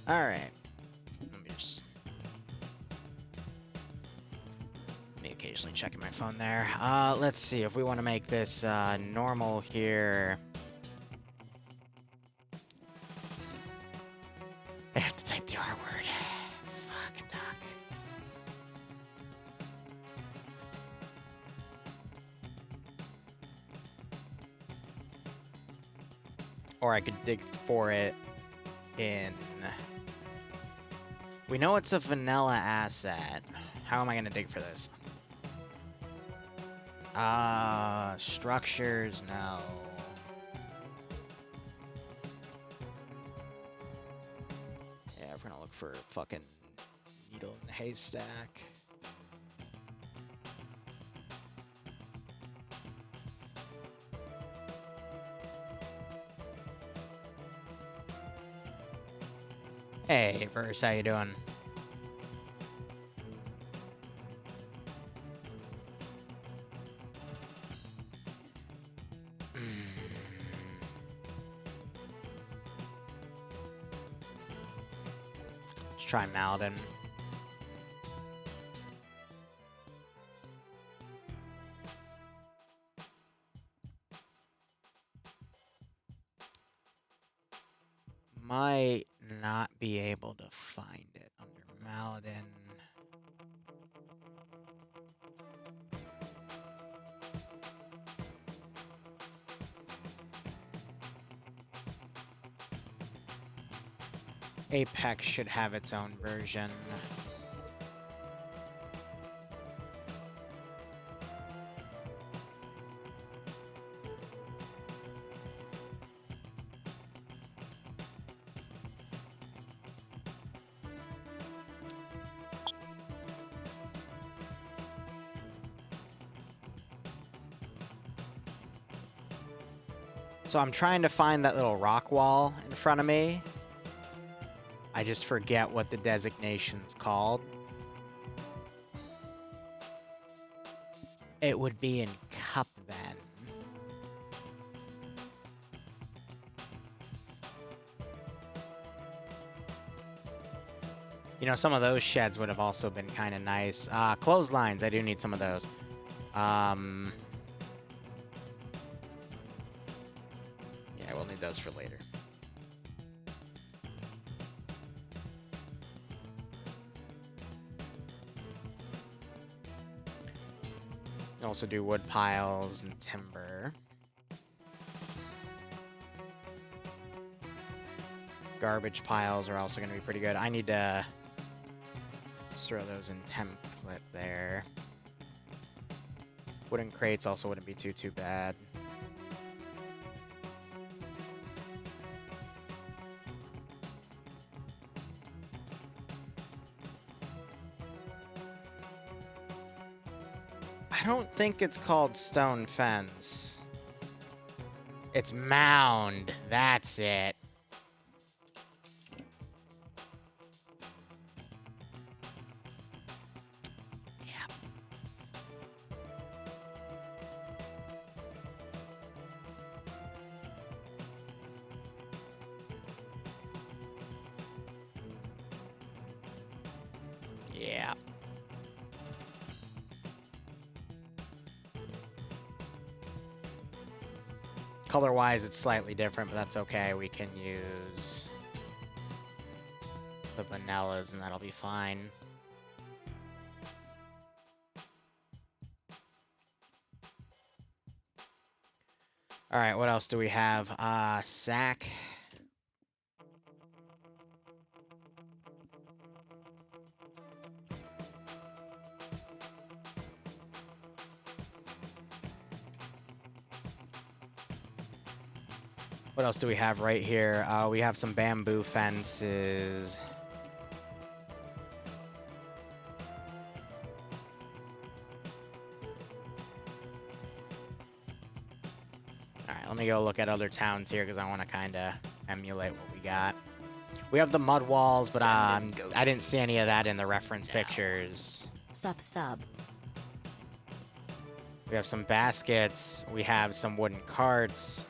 Alright. Me occasionally checking my phone there. Let's see if we want to make this normal here. I have to type the R word. Fucking duck. Or I could dig for it in... We know it's a vanilla asset. How am I going to dig for this? Structures, no. Yeah, we're gonna look for a fucking needle in the haystack. Hey, Verse, how you doing? Let's try Maladin. Might not be able to find it under Maladin. Apex should have its own version. So I'm trying to find that little rock wall in front of me. I just forget what the designation's called. It would be in Cup then. You know, some of those sheds would have also been kind of nice. Clotheslines, I do need some of those. Yeah, we'll need those for later. Also do wood piles and timber. Garbage piles are also going to be pretty good. I need to just throw those in template there. Wooden crates also wouldn't be too bad. I don't think it's called stone fence. It's mound. That's it. Yeah. Yeah. Color-wise, it's slightly different, but that's okay. We can use the vanillas, and that'll be fine. All right, what else do we have? Sack. What else do we have right here? We have some bamboo fences. All right, let me go look at other towns here because I want to kind of emulate what we got. We have the mud walls, but I didn't see any of that in the reference pictures. Sub. We have some baskets. We have some wooden carts.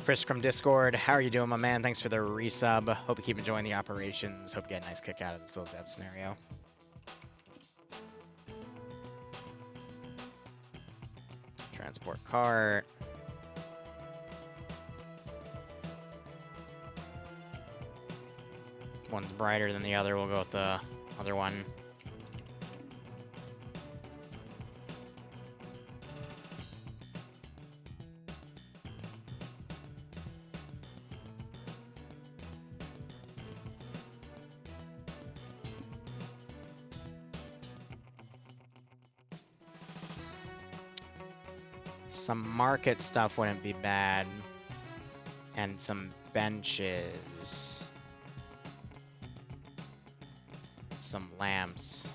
Frisk from Discord, how are you doing, my man? Thanks for the resub. Hope you keep enjoying the operations. Hope you get a nice kick out of this little dev scenario. Transport cart. One's brighter than the other. We'll go with the other one. Some market stuff wouldn't be bad. And some benches. Some lamps.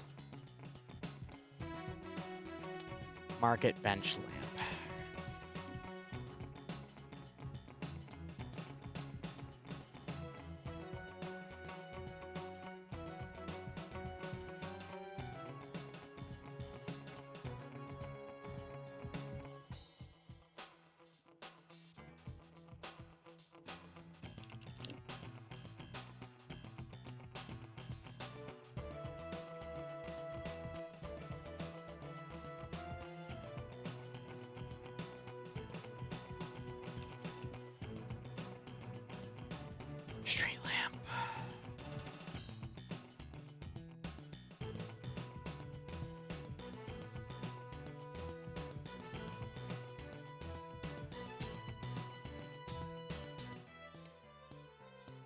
Market bench lamp. Street lamp.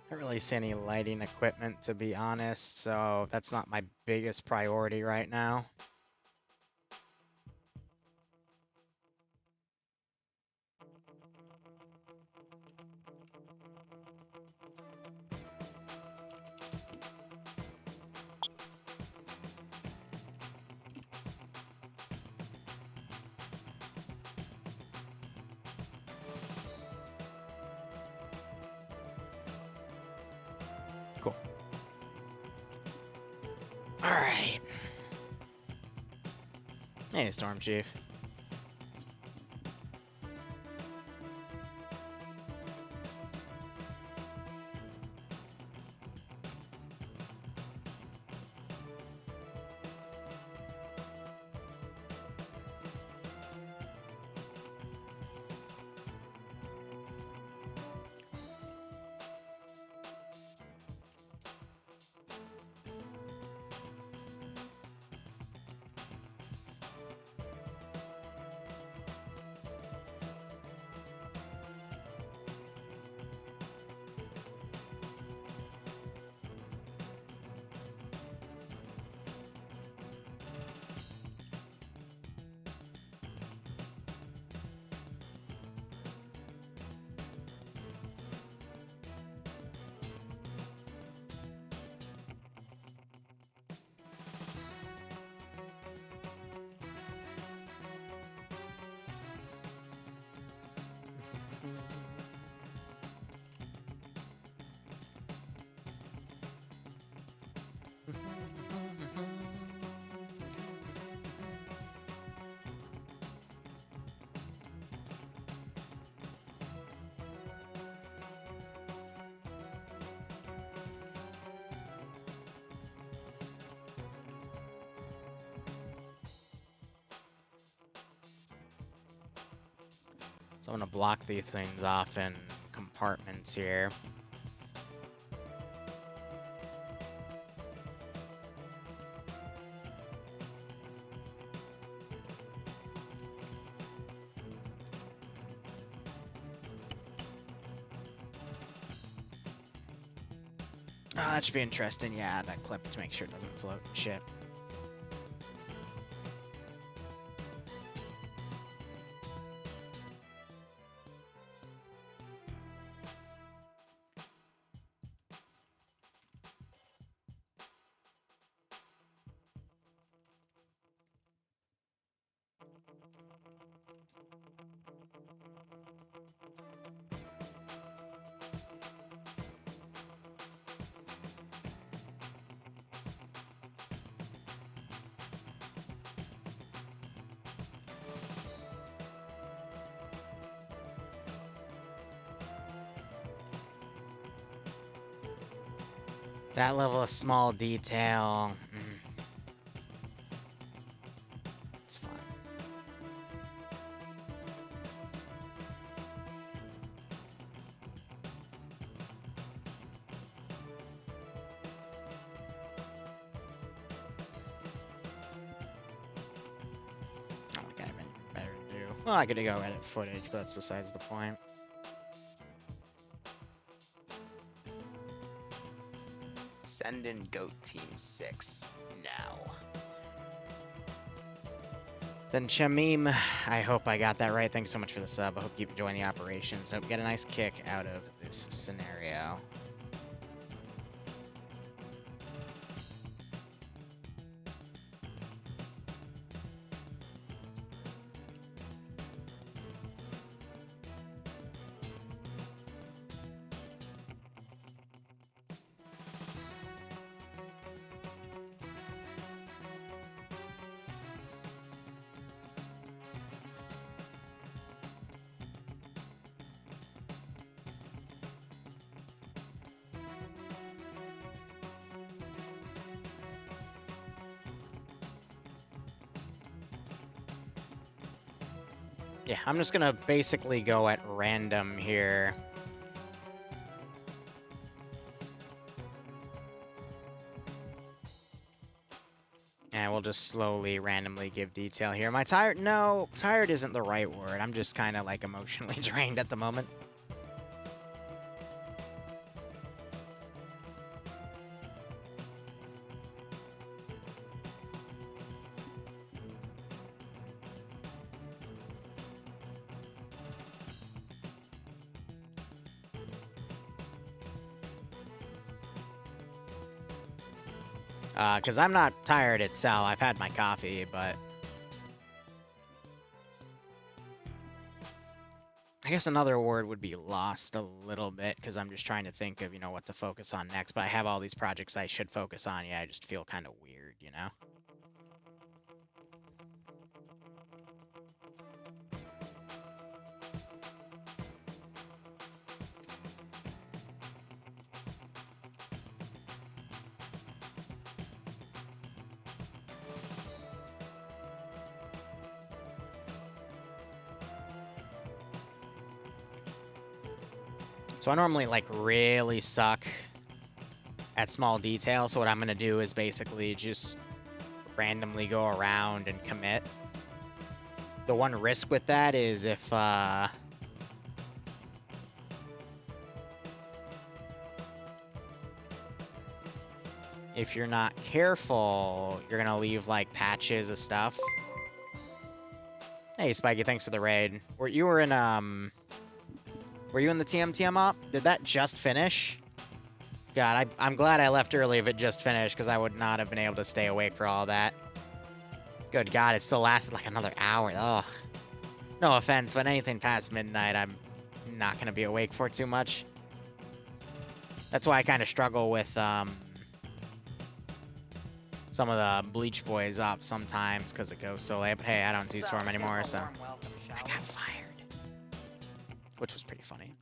I don't really see any lighting equipment, to be honest, so that's not my biggest priority right now. Cool. All right. Hey, Storm Chief. So I'm going to block these things off in compartments here. Oh, that should be interesting. Yeah, that clip to make sure it doesn't float and shit. That level of small detail. It's fine. I don't think I have anything better to do. Well, I could go edit footage, but that's besides the point. Send in Goat Team 6 now. Then Shamim, I hope I got that right. Thanks so much for the sub. I hope you enjoying the operations. Hope you get a nice kick out of this scenario. Yeah, I'm just gonna basically go at random here. And we'll just slowly, randomly give detail here. Am I tired? No, tired isn't the right word. I'm just kind of, like, emotionally drained at the moment. Because I'm not tired itself. I've had my coffee, but... I guess another word would be lost a little bit, because I'm just trying to think of, you know, what to focus on next. But I have all these projects I should focus on. Yeah, I just feel kind of weird, you know? So I normally, like, really suck at small detail, so what I'm gonna do is basically just randomly go around and commit. The one risk with that is if you're not careful, you're gonna leave, like, patches of stuff. Hey, Spiky, thanks for the raid. Were you in the TMTM op? Did that just finish? God, I'm glad I left early if it just finished, because I would not have been able to stay awake for all that. Good God, it still lasted like another hour. Ugh. No offense, but anything past midnight, I'm not going to be awake for too much. That's why I kind of struggle with some of the Bleach Boys up sometimes, because it goes so late. But hey, I don't do Storm anymore, so I got fired. Which was pretty funny.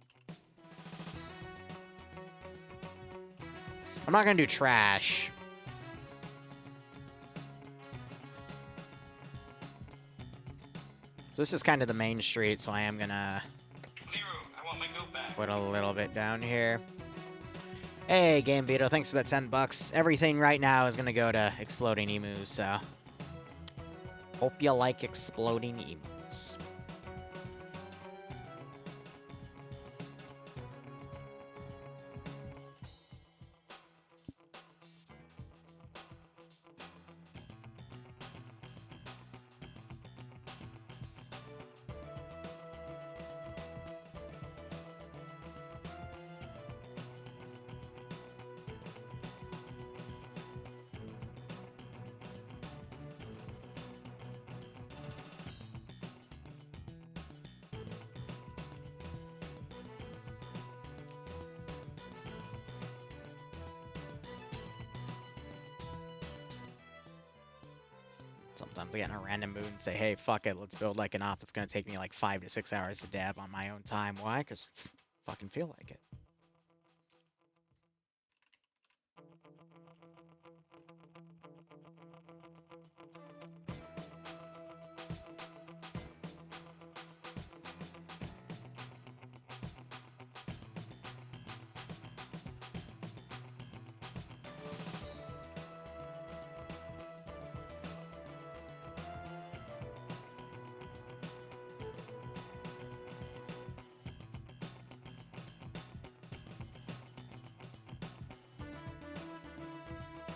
I'm not going to do trash. So this is kind of the main street, so I am going to put a little bit down here. Hey, Game Vito, thanks for that 10 bucks. Everything right now is going to go to Exploding Emus, so... Hope you like Exploding Emus. Sometimes I get in a random mood and say, hey, fuck it, let's build like an op that's going to take me like 5 to 6 hours to dab on my own time. Why? Because fucking feel like it.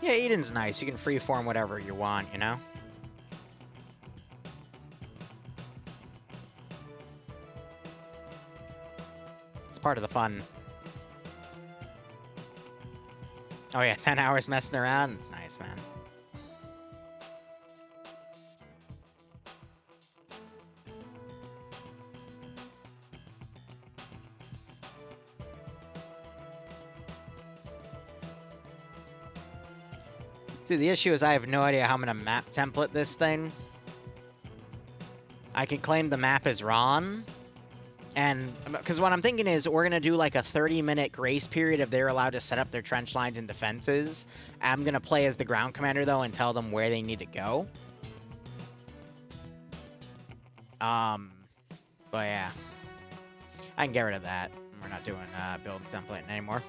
Yeah, Eden's nice. You can freeform whatever you want, you know? It's part of the fun. Oh yeah, 10 hours messing around. It's nice, man. See, the issue is I have no idea how I'm going to map template this thing. I can claim the map is wrong. And, because what I'm thinking is we're going to do like a 30-minute grace period if they're allowed to set up their trench lines and defenses. I'm going to play as the ground commander, though, and tell them where they need to go. But yeah. I can get rid of that. We're not doing build template anymore.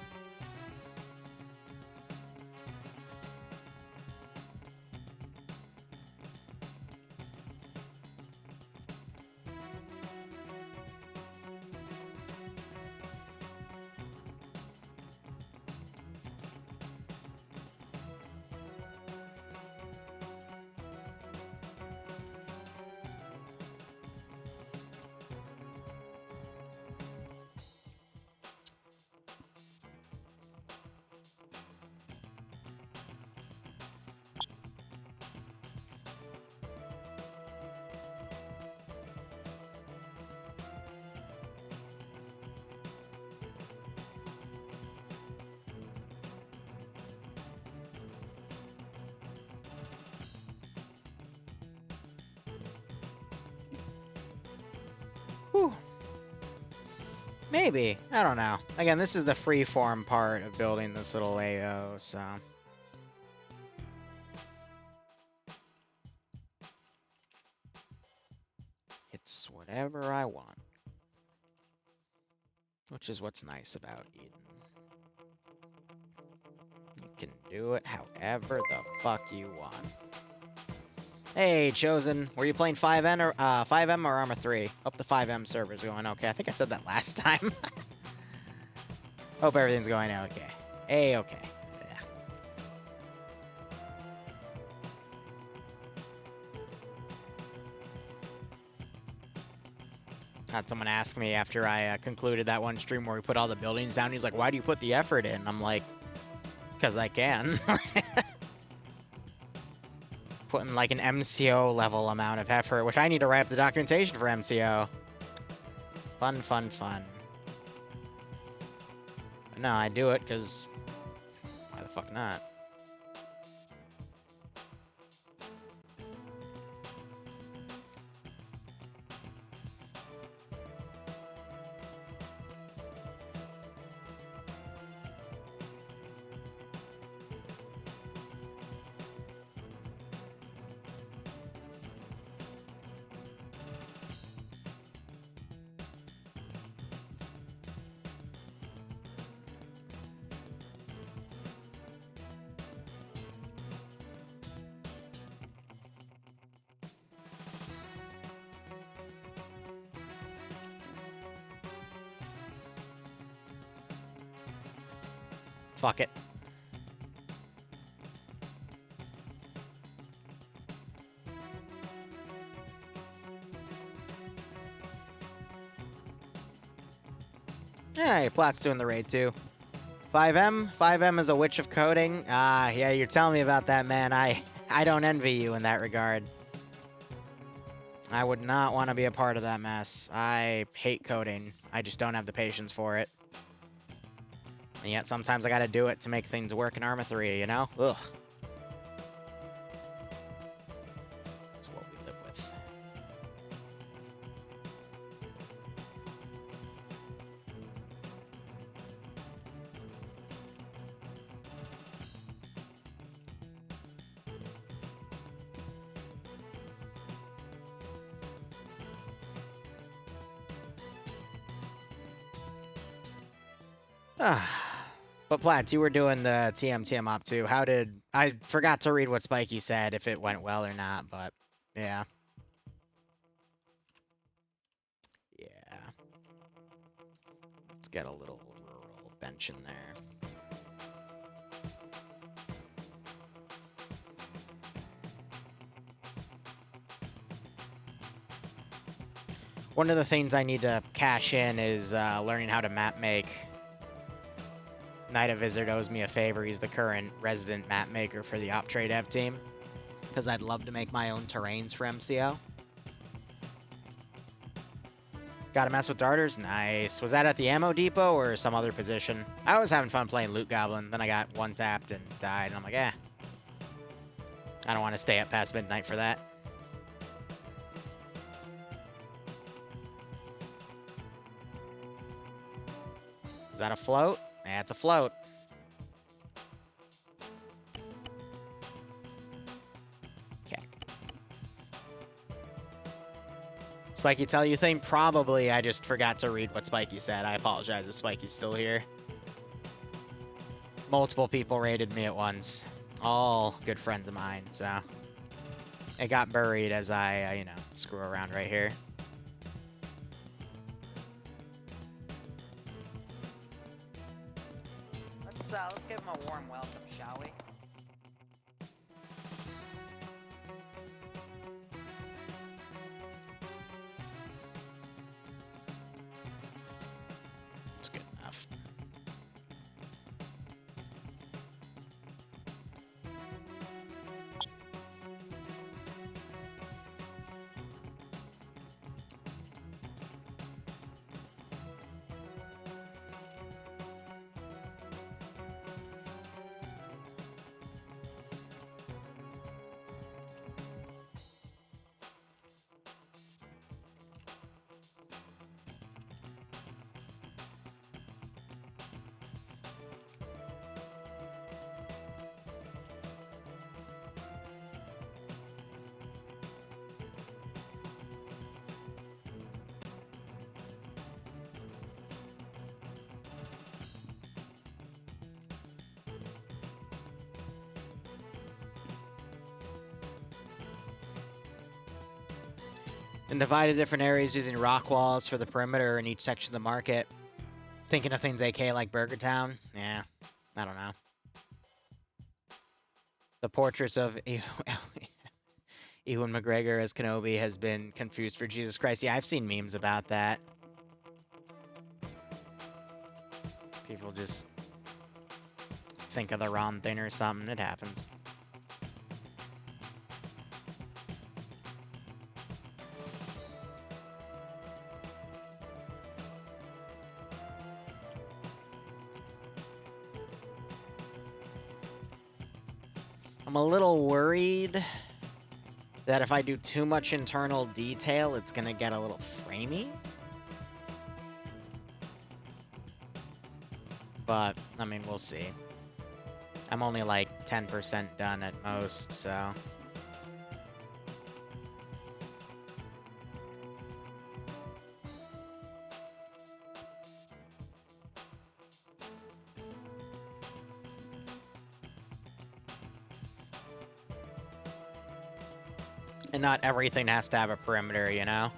Whew. Maybe. I don't know. Again, this is the freeform part of building this little AO, so... It's whatever I want. Which is what's nice about Eden. You can do it however the fuck you want. Hey, Chosen. Were you playing 5M or 5M or Armor 3? Hope the 5M server's going okay. I think I said that last time. Hope everything's going okay. Okay. Yeah. Had someone ask me after I concluded that one stream where we put all the buildings down. He's like, why do you put the effort in? I'm like, because I can. Putting like an MCO level amount of effort, which I need to write up the documentation for MCO. Fun, fun, fun. But no, I do it because why the fuck not? Fuck it. Hey, Plat's doing the raid too. 5M? 5M is a witch of coding? Ah, yeah, you're telling me about that, man. I don't envy you in that regard. I would not want to be a part of that mess. I hate coding. I just don't have the patience for it. And yet sometimes I gotta do it to make things work in Arma 3, you know? Ugh. That's what we live with. But Plats, you were doing the TM op too. How did... I forgot to read what Spiky said, if it went well or not, but yeah. Yeah. Let's get a little rural bench in there. One of the things I need to cash in is learning how to map make. Knight of Wizard owes me a favor. He's the current resident map maker for the Op Trade Dev team. Because I'd love to make my own terrains for MCO. Gotta mess with darters? Nice. Was that at the ammo depot or some other position? I was having fun playing Loot Goblin. Then I got one tapped and died. And I'm like, eh. I don't want to stay up past midnight for that. Is that a float? Yeah, it's a float. Okay. Spiky tell you thing? Probably. I just forgot to read what Spiky said. I apologize if Spiky's still here. Multiple people raided me at once. All good friends of mine, so... It got buried as I, you know, screw around right here. Let's give him a warm welcome, shall we? It's good enough. And divided different areas using rock walls for the perimeter in each section of the market. Thinking of things AK like Burger Town? Yeah, I don't know. The portraits of Ewan McGregor as Kenobi has been confused for Jesus Christ. Yeah, I've seen memes about that. People just think of the wrong thing or something. It happens. I'm a little worried that if I do too much internal detail, it's going to get a little framey. But, I mean, we'll see. I'm only like 10% done at most, so... And not everything has to have a perimeter, you know?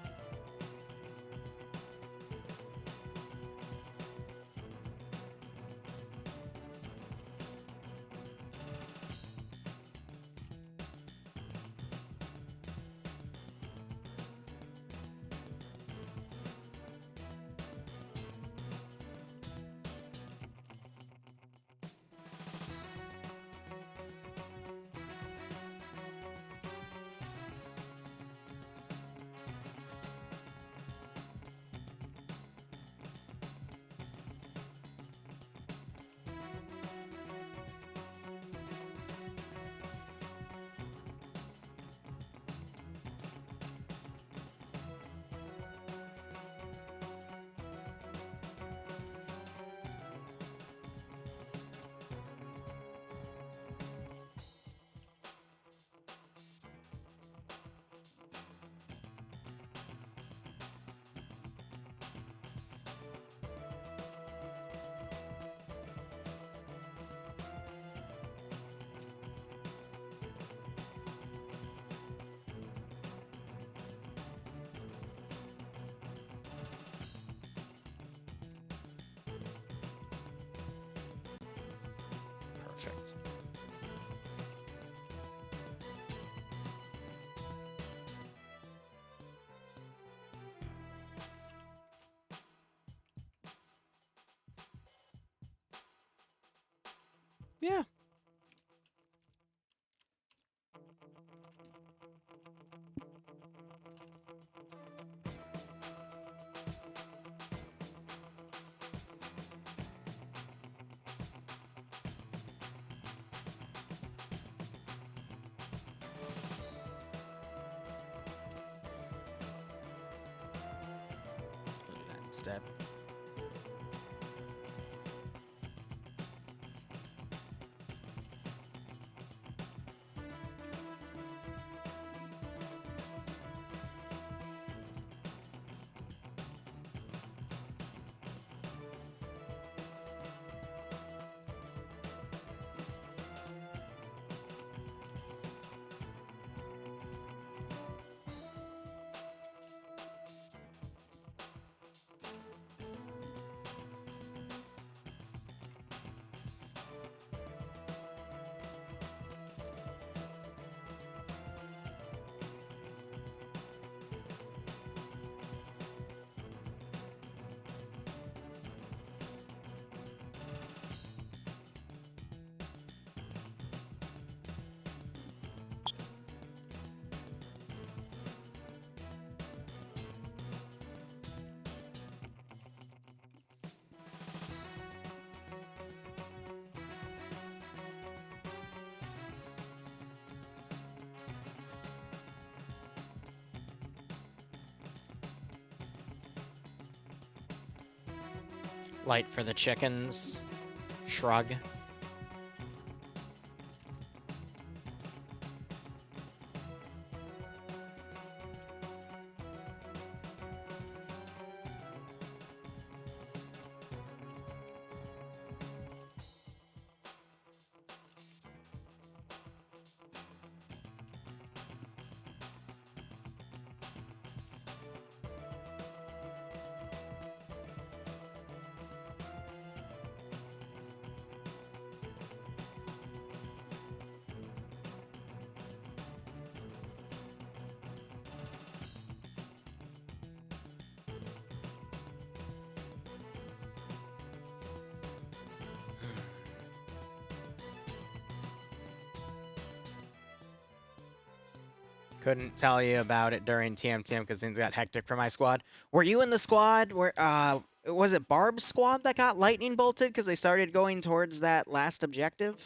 Perfect. Yeah. We'll do that instead. Light for the chickens. Shrug. Couldn't tell you about it during TMTM because things got hectic for my squad. Were you in the squad where, was it Barb's squad that got lightning bolted because they started going towards that last objective?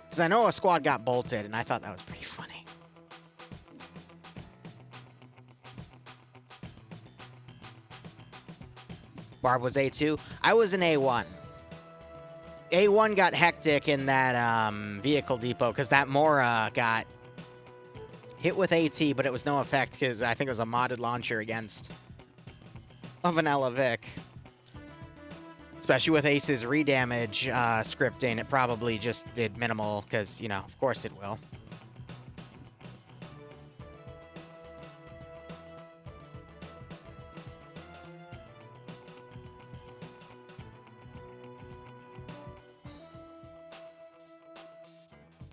Because I know a squad got bolted, and I thought that was pretty funny. Barb was A2. I was in A1. A1 got hectic in that vehicle depot because that Mora got hit with AT, but it was no effect because I think it was a modded launcher against a Vanilla Vic. Especially with Ace's redamage scripting, it probably just did minimal because, you know, of course it will.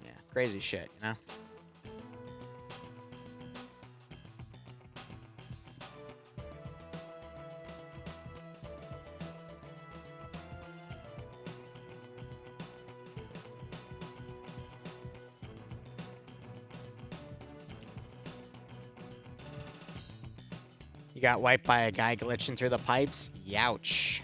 Yeah, crazy shit, you know? You got wiped by a guy glitching through the pipes? Youch.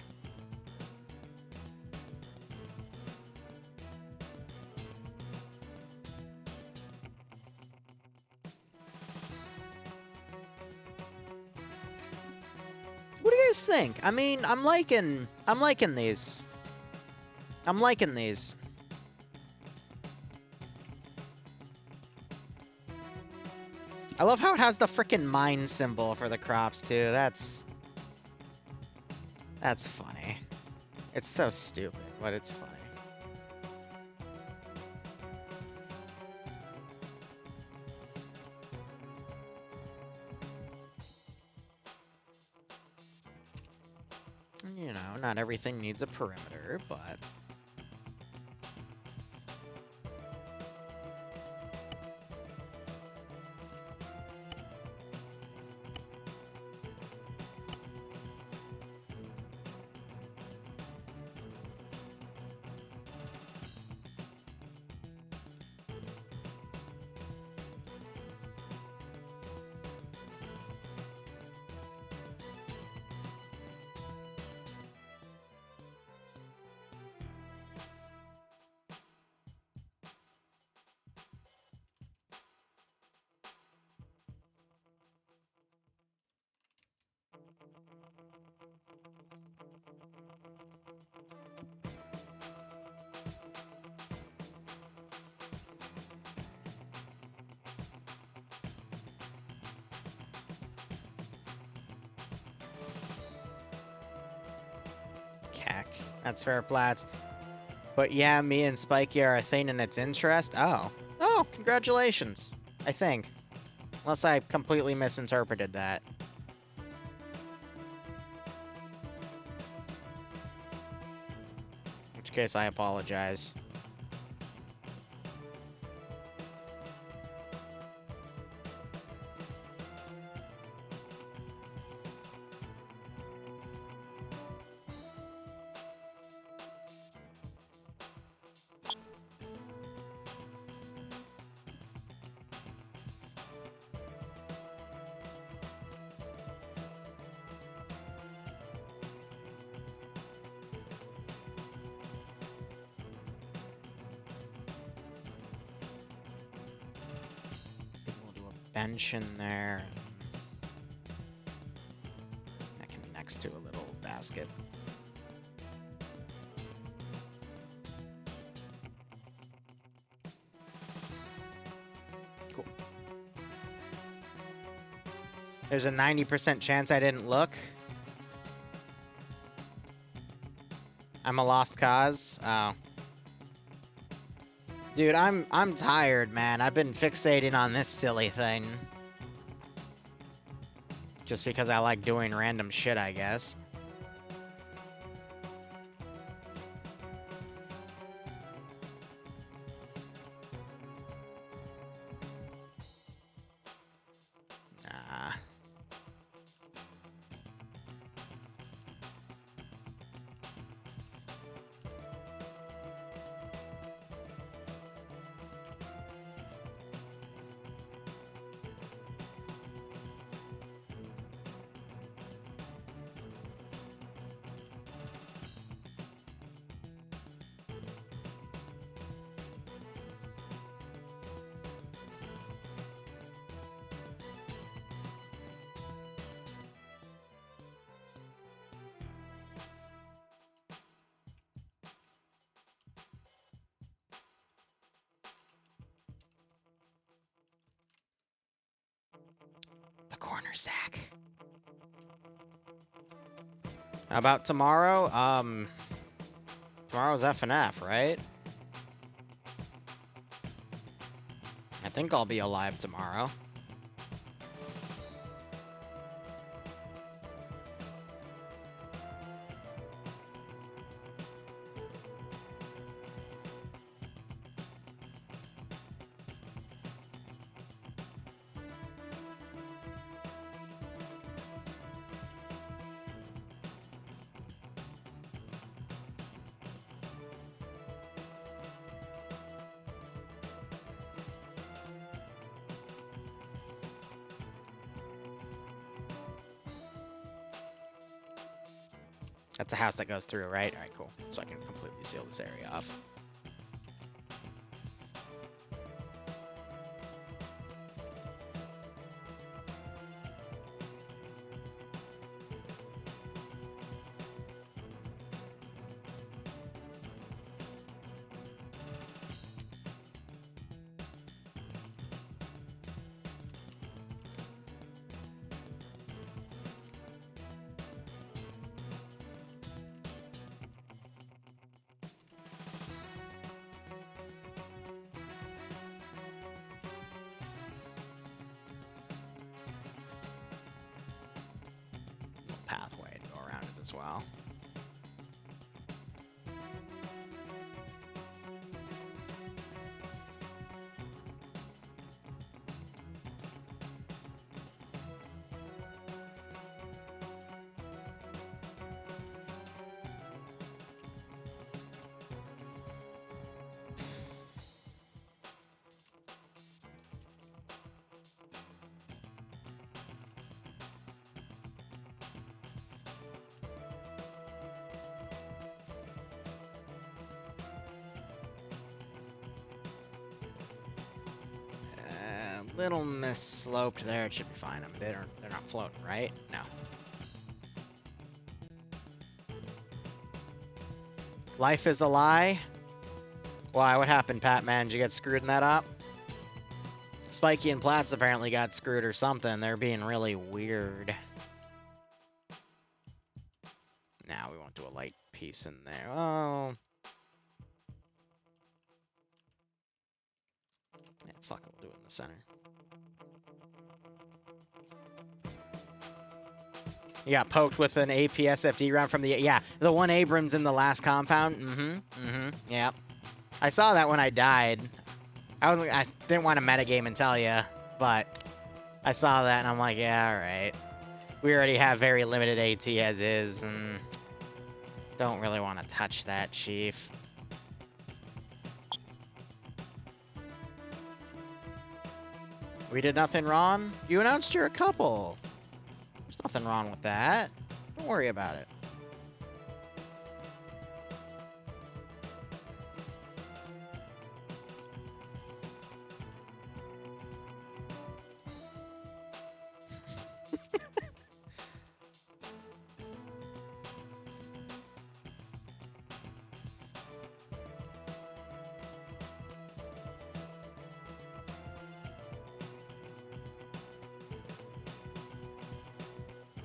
What do you guys think? I mean, I'm liking these. I'm liking these. I love how it has the frickin' mine symbol for the crops, too. That's funny. It's so stupid, but it's funny. You know, not everything needs a perimeter, but... Zach. That's fair, Plats. But yeah, me and Spiky are a thing in its interest. Oh. Oh, congratulations. I think. Unless I completely misinterpreted that. In which case, I apologize. Bench in there. That can be next to a little basket. Cool. There's a 90% chance I didn't look. I'm a lost cause. Oh. Dude, I'm tired, man. I've been fixating on this silly thing. Just because I like doing random shit, I guess. Nah. The corner sack. How about tomorrow? Tomorrow's FNF, right? I think I'll be alive tomorrow. That's a house that goes through, right? All right, cool. So I can completely seal this area off. Pathway to go around it as well. Little missloped there. It should be fine. I mean, they're not floating, right? No. Life is a lie. Why? What happened, Pat? Man, did you get screwed in that op? Spiky and Platts apparently got screwed or something. They're being really weird. Now we won't do a light P. piece in there. Oh. Yeah, fuck it, we'll do it in the center. You got poked with an APSFD round from the... Yeah, the one Abrams in the last compound. Yeah. I saw that when I died. I didn't want to metagame and tell you, but I saw that and I'm like, yeah, all right. We already have very limited AT as is, and don't really want to touch that, Chief. We did nothing wrong? You announced you're a couple. There's nothing wrong with that. Don't worry about it.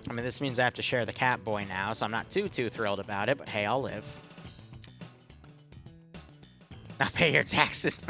I mean, this means I have to share the cat boy now, so I'm not too thrilled about it, but hey, I'll live. Now pay your taxes.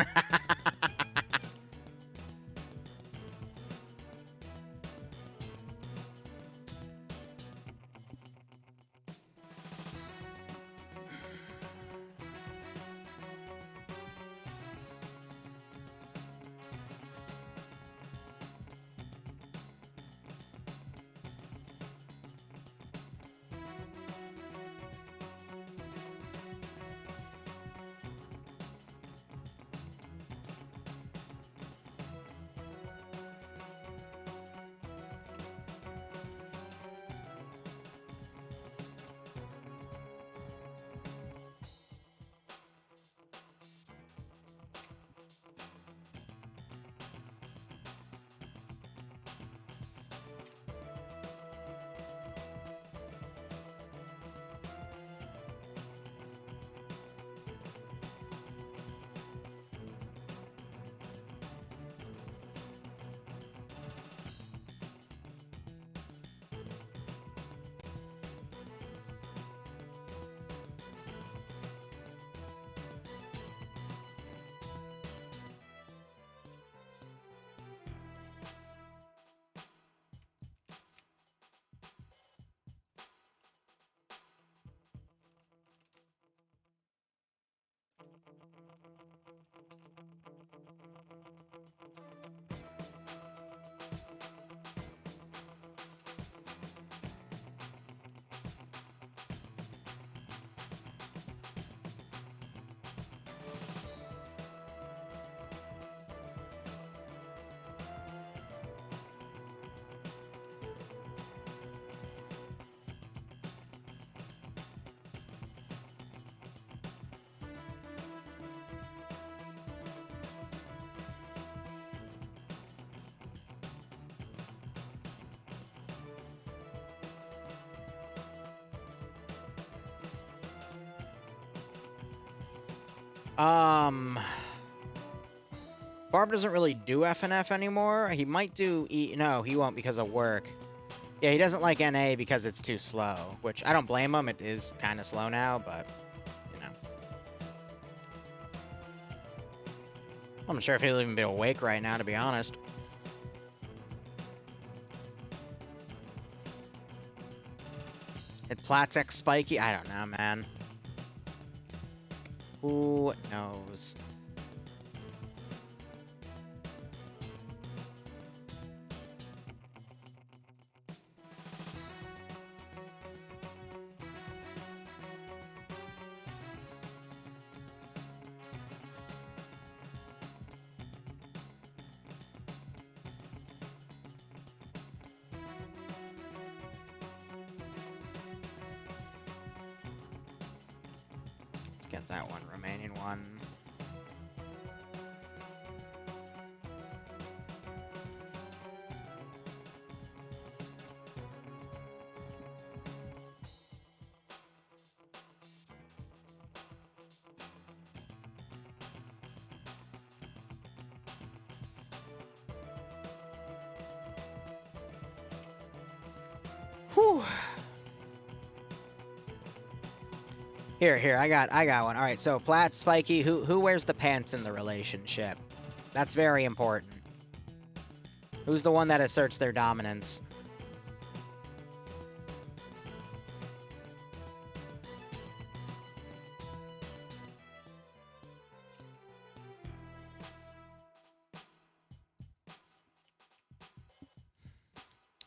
Barb doesn't really do FNF anymore. He might do no, he won't because of work. Yeah, he doesn't like NA because it's too slow, which I don't blame him. It is kind of slow now, but, you know. I'm not sure if he'll even be awake right now, to be honest. Did Platex spiky? I don't know, man. Who knows? Get that one remaining one. Whew. Here, I got one. All right, so Plat, Spiky, who wears the pants in the relationship? That's very important. Who's the one that asserts their dominance?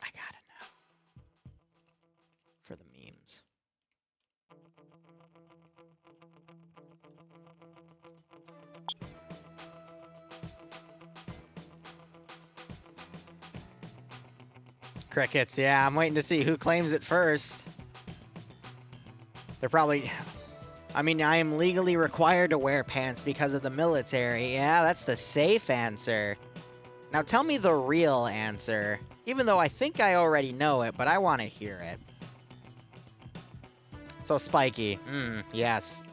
I got it now. For the memes. Crickets, yeah, I'm waiting to see who claims it first. They're probably... I mean, I am legally required to wear pants because of the military. Yeah, that's the safe answer. Now tell me the real answer. Even though I think I already know it, but I want to hear it. So Spiky. Yes.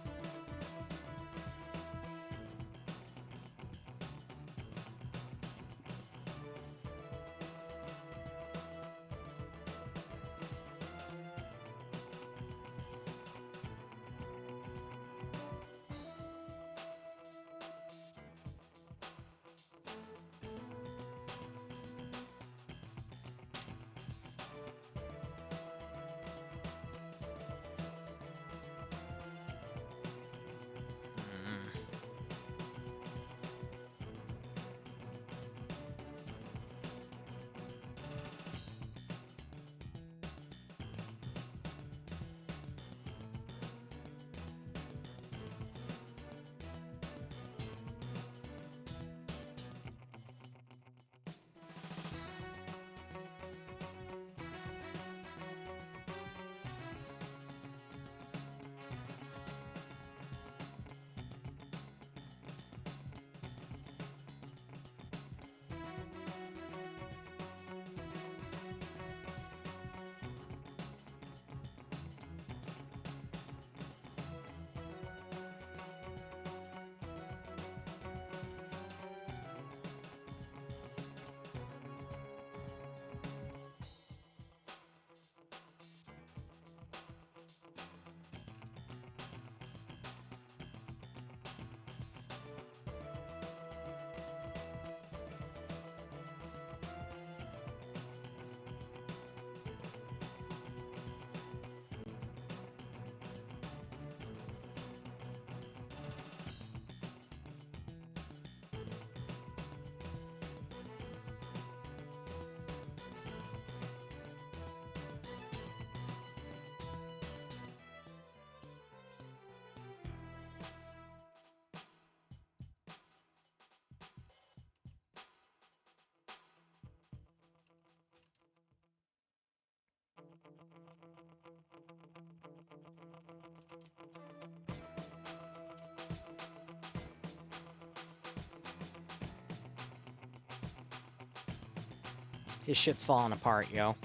His shit's falling apart, yo.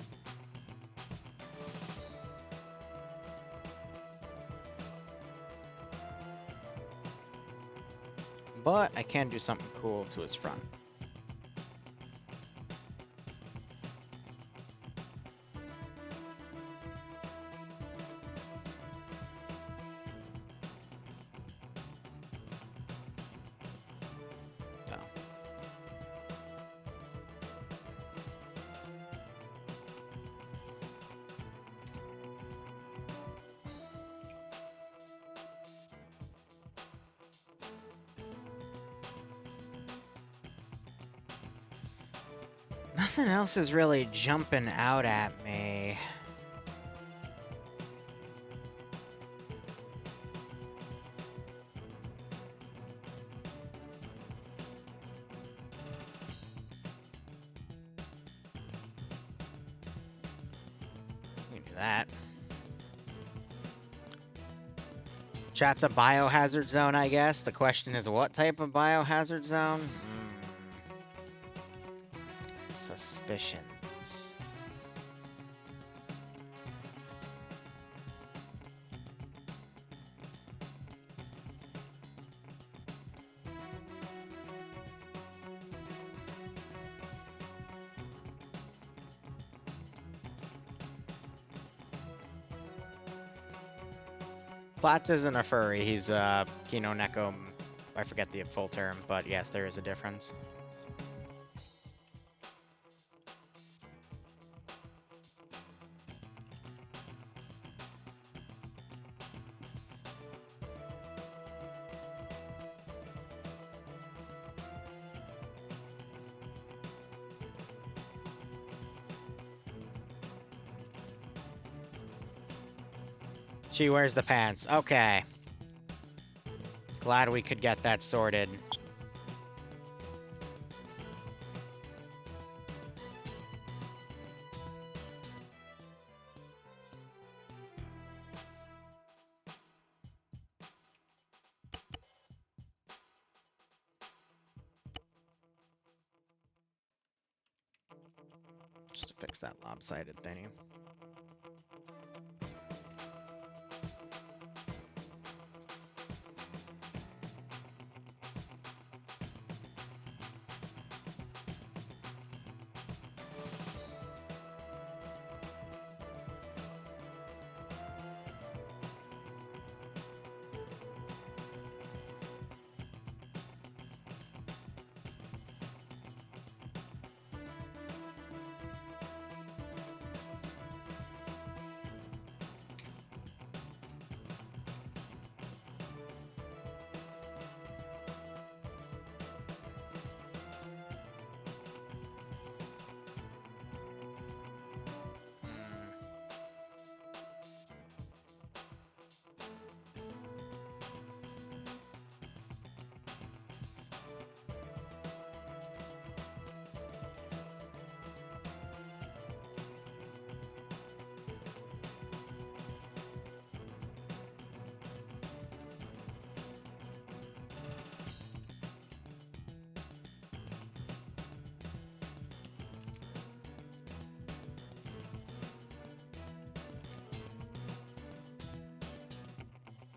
But I can do something cool to his front. So. Nothing else is really jumping out at me. We can do that. Chat's a biohazard zone, I guess. The question is, what type of biohazard zone? Suspicions. Platz isn't a furry. He's Kino Neko. I forget the full term, but yes, there is a difference. She wears the pants. Okay. Glad we could get that sorted. Just to fix that lopsided thingy.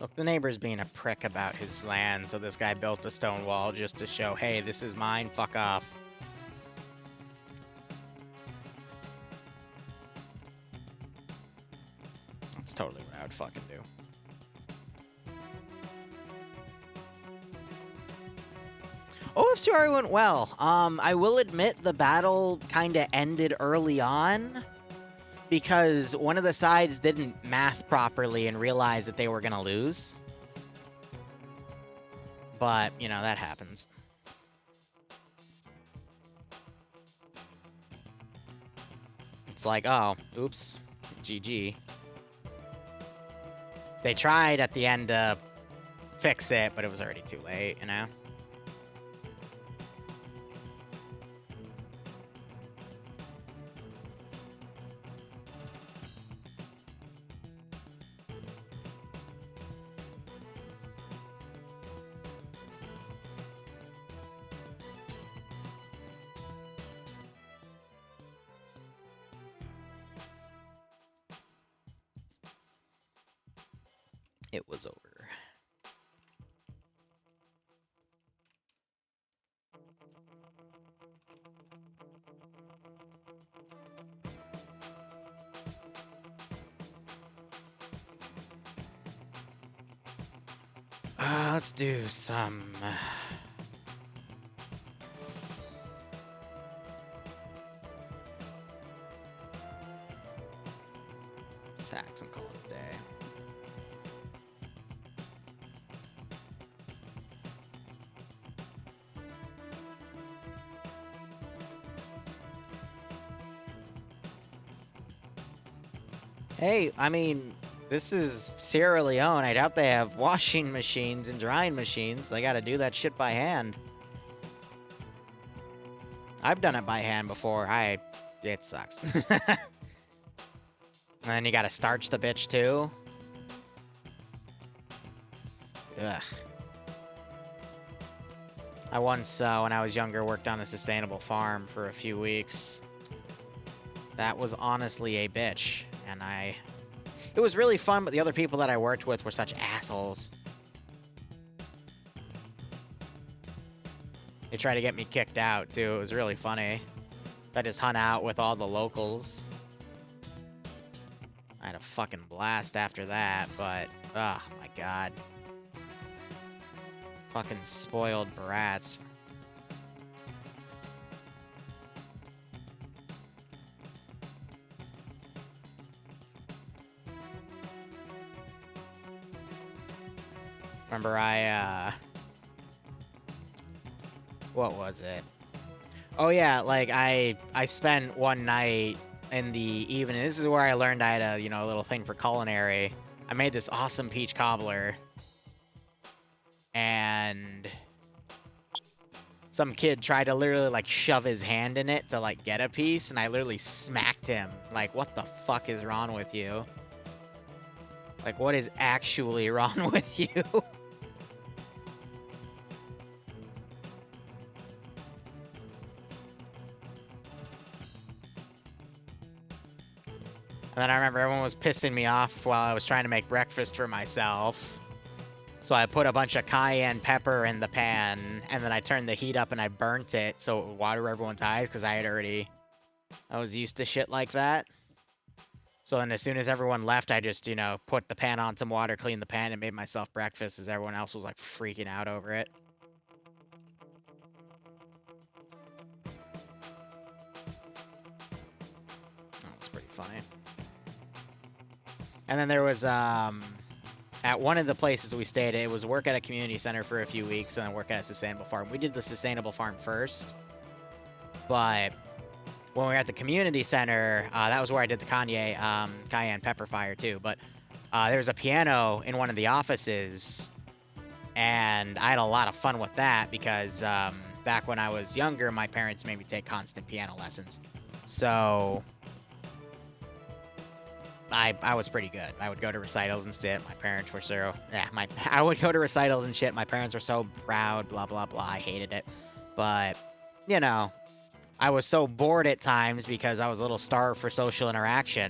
Look, the neighbor's being a prick about his land, so this guy built a stone wall just to show, hey, this is mine, fuck off. That's totally what I would fucking do. OFCR went well. I will admit the battle kind of ended early on because one of the sides didn't math properly and realize that they were going to lose. But, you know, that happens. It's like, oh, oops, GG. They tried at the end to fix it, but it was already too late, you know? It was over. Let's do some... sacks and call it a day. Hey, I mean, this is Sierra Leone. I doubt they have washing machines and drying machines. They gotta do that shit by hand. I've done it by hand before. It sucks. And then you gotta starch the bitch, too. Ugh. I once, when I was younger, worked on a sustainable farm for a few weeks. That was honestly a bitch. And it was really fun, but the other people that I worked with were such assholes. They tried to get me kicked out, too. It was really funny. I just hung out with all the locals. I had a fucking blast after that, but oh my god. Fucking spoiled brats. Remember what was it? Oh yeah, like I spent one night in the evening. This is where I learned I had a, you know, a little thing for culinary. I made this awesome peach cobbler. And some kid tried to literally, like, shove his hand in it to, like, get a piece, and I literally smacked him. Like, what the fuck is wrong with you? Like, what is actually wrong with you? And then I remember everyone was pissing me off while I was trying to make breakfast for myself. So I put a bunch of cayenne pepper in the pan, and then I turned the heat up and I burnt it so it would water everyone's eyes, because I was used to shit like that. So then as soon as everyone left, I just, you know, put the pan on some water, cleaned the pan, and made myself breakfast as everyone else was, like, freaking out over it. That's pretty funny. And then there was, at one of the places we stayed, it was work at a community center for a few weeks and then work at a sustainable farm. We did the sustainable farm first, but when we were at the community center, that was where I did the cayenne pepper fire too. But there was a piano in one of the offices, and I had a lot of fun with that because back when I was younger, my parents made me take constant piano lessons. So I was pretty good. I would go to recitals and shit. My parents were so... Yeah, I would go to recitals and shit. My parents were so proud, blah, blah, blah. I hated it. But, you know, I was so bored at times because I was a little starved for social interaction.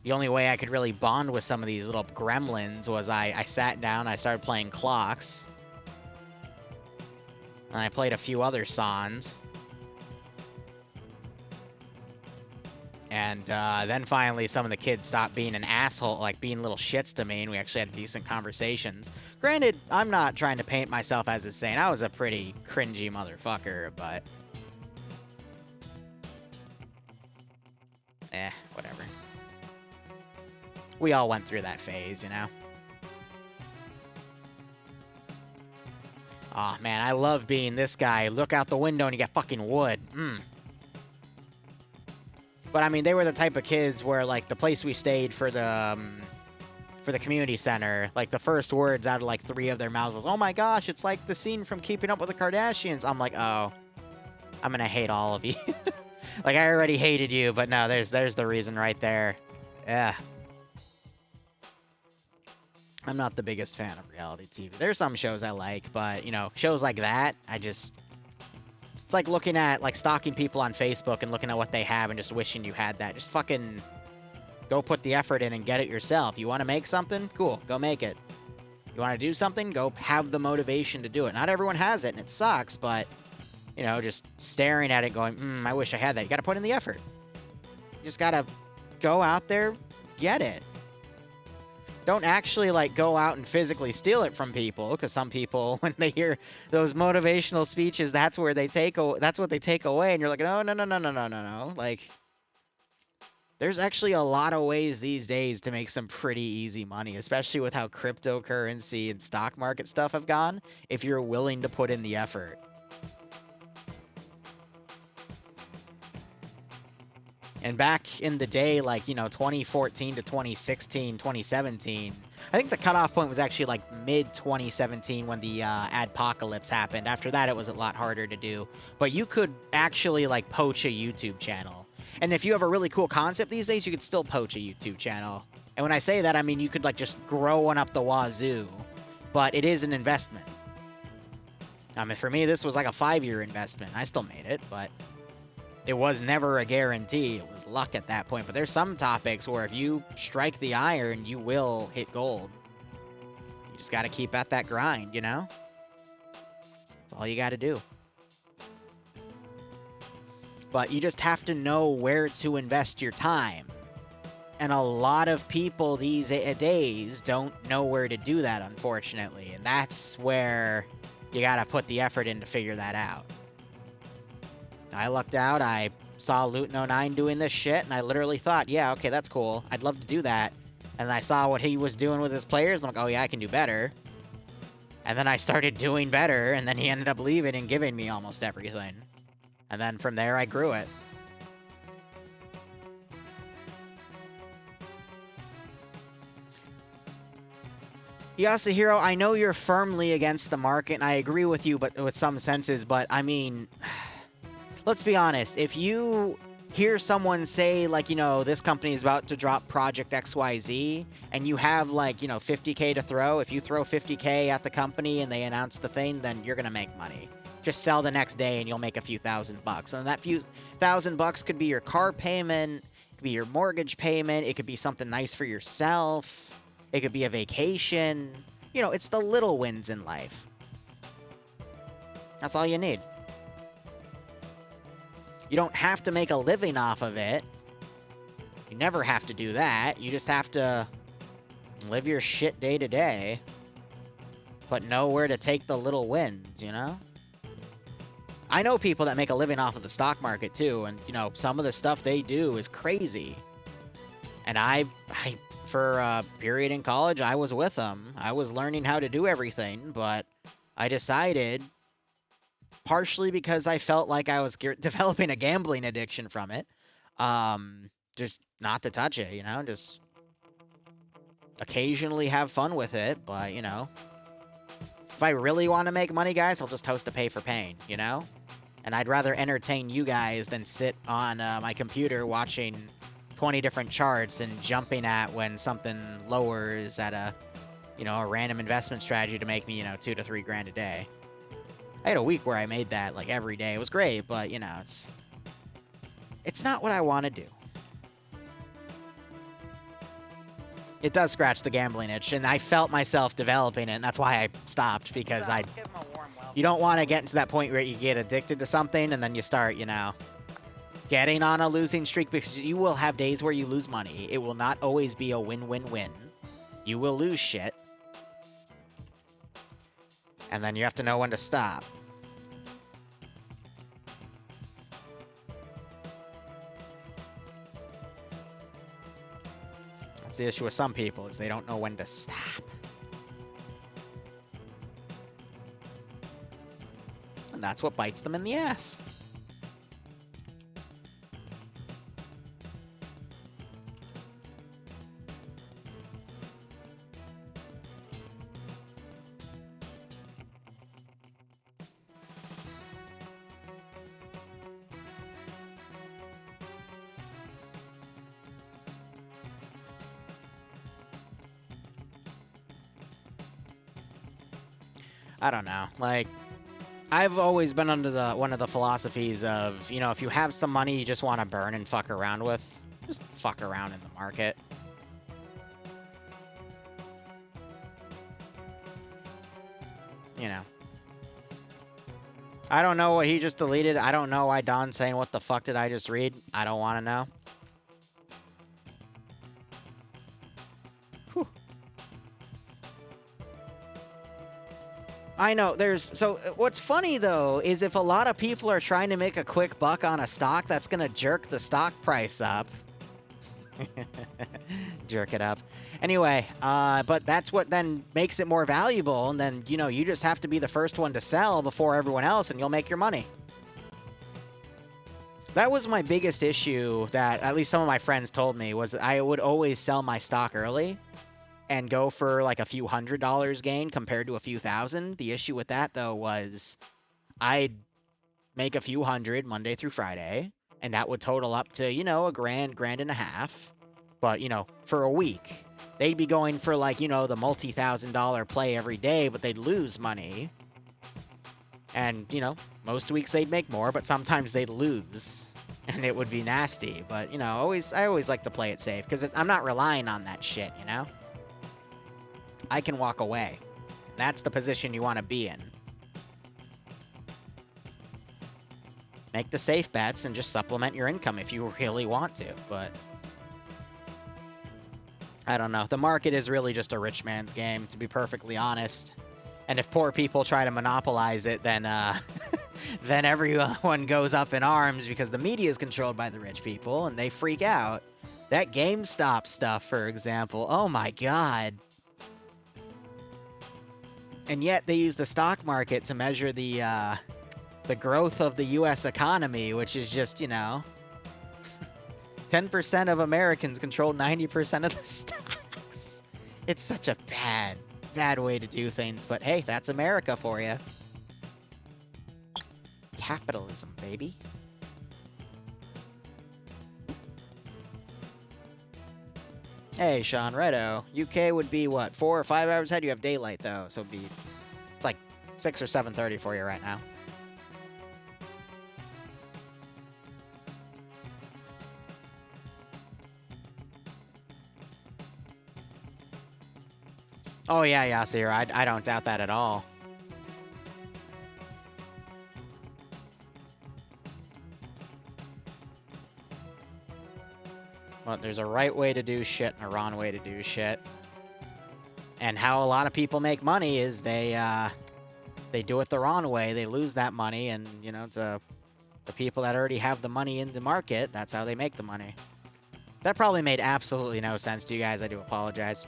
The only way I could really bond with some of these little gremlins was I sat down, I started playing clocks. And I played a few other songs. And then finally, some of the kids stopped being an asshole, like being little shits to me, and we actually had decent conversations. Granted, I'm not trying to paint myself as a saint. I was a pretty cringy motherfucker, but... whatever. We all went through that phase, you know? Aw, man, I love being this guy. Look out the window and you get fucking wood. But, I mean, they were the type of kids where, like, the place we stayed for the community center, like, the first words out of, like, 3 of their mouths was, "Oh my gosh, it's like the scene from Keeping Up with the Kardashians." I'm like, oh, I'm gonna hate all of you. Like, I already hated you, but no, there's the reason right there. Yeah. I'm not the biggest fan of reality TV. There's some shows I like, but, you know, shows like that, it's like looking at, like, stalking people on Facebook and looking at what they have and just wishing you had that. Just fucking go put the effort in and get it yourself. You want to make something? Cool, go make it. You want to do something? Go have the motivation to do it. Not everyone has it, and it sucks, but, you know, just staring at it going, I wish I had that. You got to put in the effort. You just got to go out there, get it. Don't actually, like, go out and physically steal it from people, because some people, when they hear those motivational speeches, that's what they take away, and you're like, no. Like, there's actually a lot of ways these days to make some pretty easy money, especially with how cryptocurrency and stock market stuff have gone, if you're willing to put in the effort. And back in the day, like, you know, 2014 to 2016, 2017, I think the cutoff point was actually, like, mid-2017 when the adpocalypse happened. After that, it was a lot harder to do. But you could actually, like, poach a YouTube channel. And if you have a really cool concept these days, you could still poach a YouTube channel. And when I say that, I mean you could, like, just grow one up the wazoo. But it is an investment. I mean, for me, this was like a 5-year investment. I still made it, but... it was never a guarantee. It was luck at that point. But there's some topics where if you strike the iron, you will hit gold. You just got to keep at that grind, you know? That's all you got to do. But you just have to know where to invest your time. And a lot of people these days don't know where to do that, unfortunately. And that's where you gotta put the effort in to figure that out. I lucked out. I saw Luton09 doing this shit, and I literally thought, yeah, okay, that's cool. I'd love to do that. And I saw what he was doing with his players, and I'm like, oh yeah, I can do better. And then I started doing better, and then he ended up leaving and giving me almost everything. And then from there, I grew it. Yasuhiro, I know you're firmly against the market, and I agree with you, but with some senses, but I mean, let's be honest. If you hear someone say, like, you know, this company is about to drop Project XYZ, and you have, like, you know, 50K to throw, if you throw 50K at the company and they announce the thing, then you're gonna make money. Just sell the next day and you'll make a few $1,000. And that few $1,000 could be your car payment, it could be your mortgage payment, it could be something nice for yourself. It could be a vacation. You know, it's the little wins in life. That's all you need. You don't have to make a living off of it. You never have to do that. You just have to live your shit day to day. But know where to take the little wins, you know? I know people that make a living off of the stock market, too. And, you know, some of the stuff they do is crazy. And I for a period in college, I was with them. I was learning how to do everything, but I decided, partially because I felt like I was developing a gambling addiction from it, just not to touch it, you know? Just occasionally have fun with it, but, you know, if I really want to make money, guys, I'll just host a pay for pain, you know? And I'd rather entertain you guys than sit on my computer watching 20 different charts and jumping at when something lowers at a, you know, a random investment strategy to make me, you know, $2 to $3 grand a day. I had a week where I made that, like, every day. It was great, but, you know, it's not what I want to do. It does scratch the gambling itch, and I felt myself developing it, and that's why I stopped, because you don't want to get into that point where you get addicted to something, and then you start, you know, getting on a losing streak, because you will have days where you lose money. It will not always be a win-win-win. You will lose shit. And then you have to know when to stop. That's the issue with some people, is they don't know when to stop. And that's what bites them in the ass. I don't know. Like, I've always been under one of the philosophies of, you know, if you have some money you just want to burn and fuck around with, just fuck around in the market. You know. I don't know what he just deleted. I don't know why Don's saying, what the fuck did I just read? I don't want to know. Whew. I know, so what's funny, though, is if a lot of people are trying to make a quick buck on a stock, that's going to jerk the stock price up. Jerk it up. Anyway, but that's what then makes it more valuable, and then, you know, you just have to be the first one to sell before everyone else, and you'll make your money. That was my biggest issue that at least some of my friends told me, was I would always sell my stock early and go for like a few $100 gain compared to a few thousand. The issue with that, though, was I'd make a few hundred Monday through Friday, and that would total up to, you know, $1,000, $1,500. But, you know, for a week, they'd be going for, like, you know, the multi-$1,000 play every day, but they'd lose money. And, you know, most weeks they'd make more, but sometimes they'd lose. And it would be nasty. But, you know, I always like to play it safe, because I'm not relying on that shit, you know? I can walk away. That's the position you want to be in. Make the safe bets and just supplement your income if you really want to, but I don't know. The market is really just a rich man's game, to be perfectly honest. And if poor people try to monopolize it, then then everyone goes up in arms because the media is controlled by the rich people and they freak out. That GameStop stuff, for example, oh my god. And yet they use the stock market to measure the growth of the U.S. economy, which is just, you know, 10% of Americans control 90% of the stocks. It's such a bad way to do things, but hey, that's America for you. Capitalism, baby. Hey, Sean Redo. UK would be, what, 4 or 5 hours ahead? You have daylight, though, so it's like 6 or 7:30 for you right now. Oh, yeah, Yasir. I don't doubt that at all. But there's a right way to do shit and a wrong way to do shit. And how a lot of people make money is they do it the wrong way. They lose that money, and, you know, the people that already have the money in the market, that's how they make the money. That probably made absolutely no sense to you guys. I do apologize.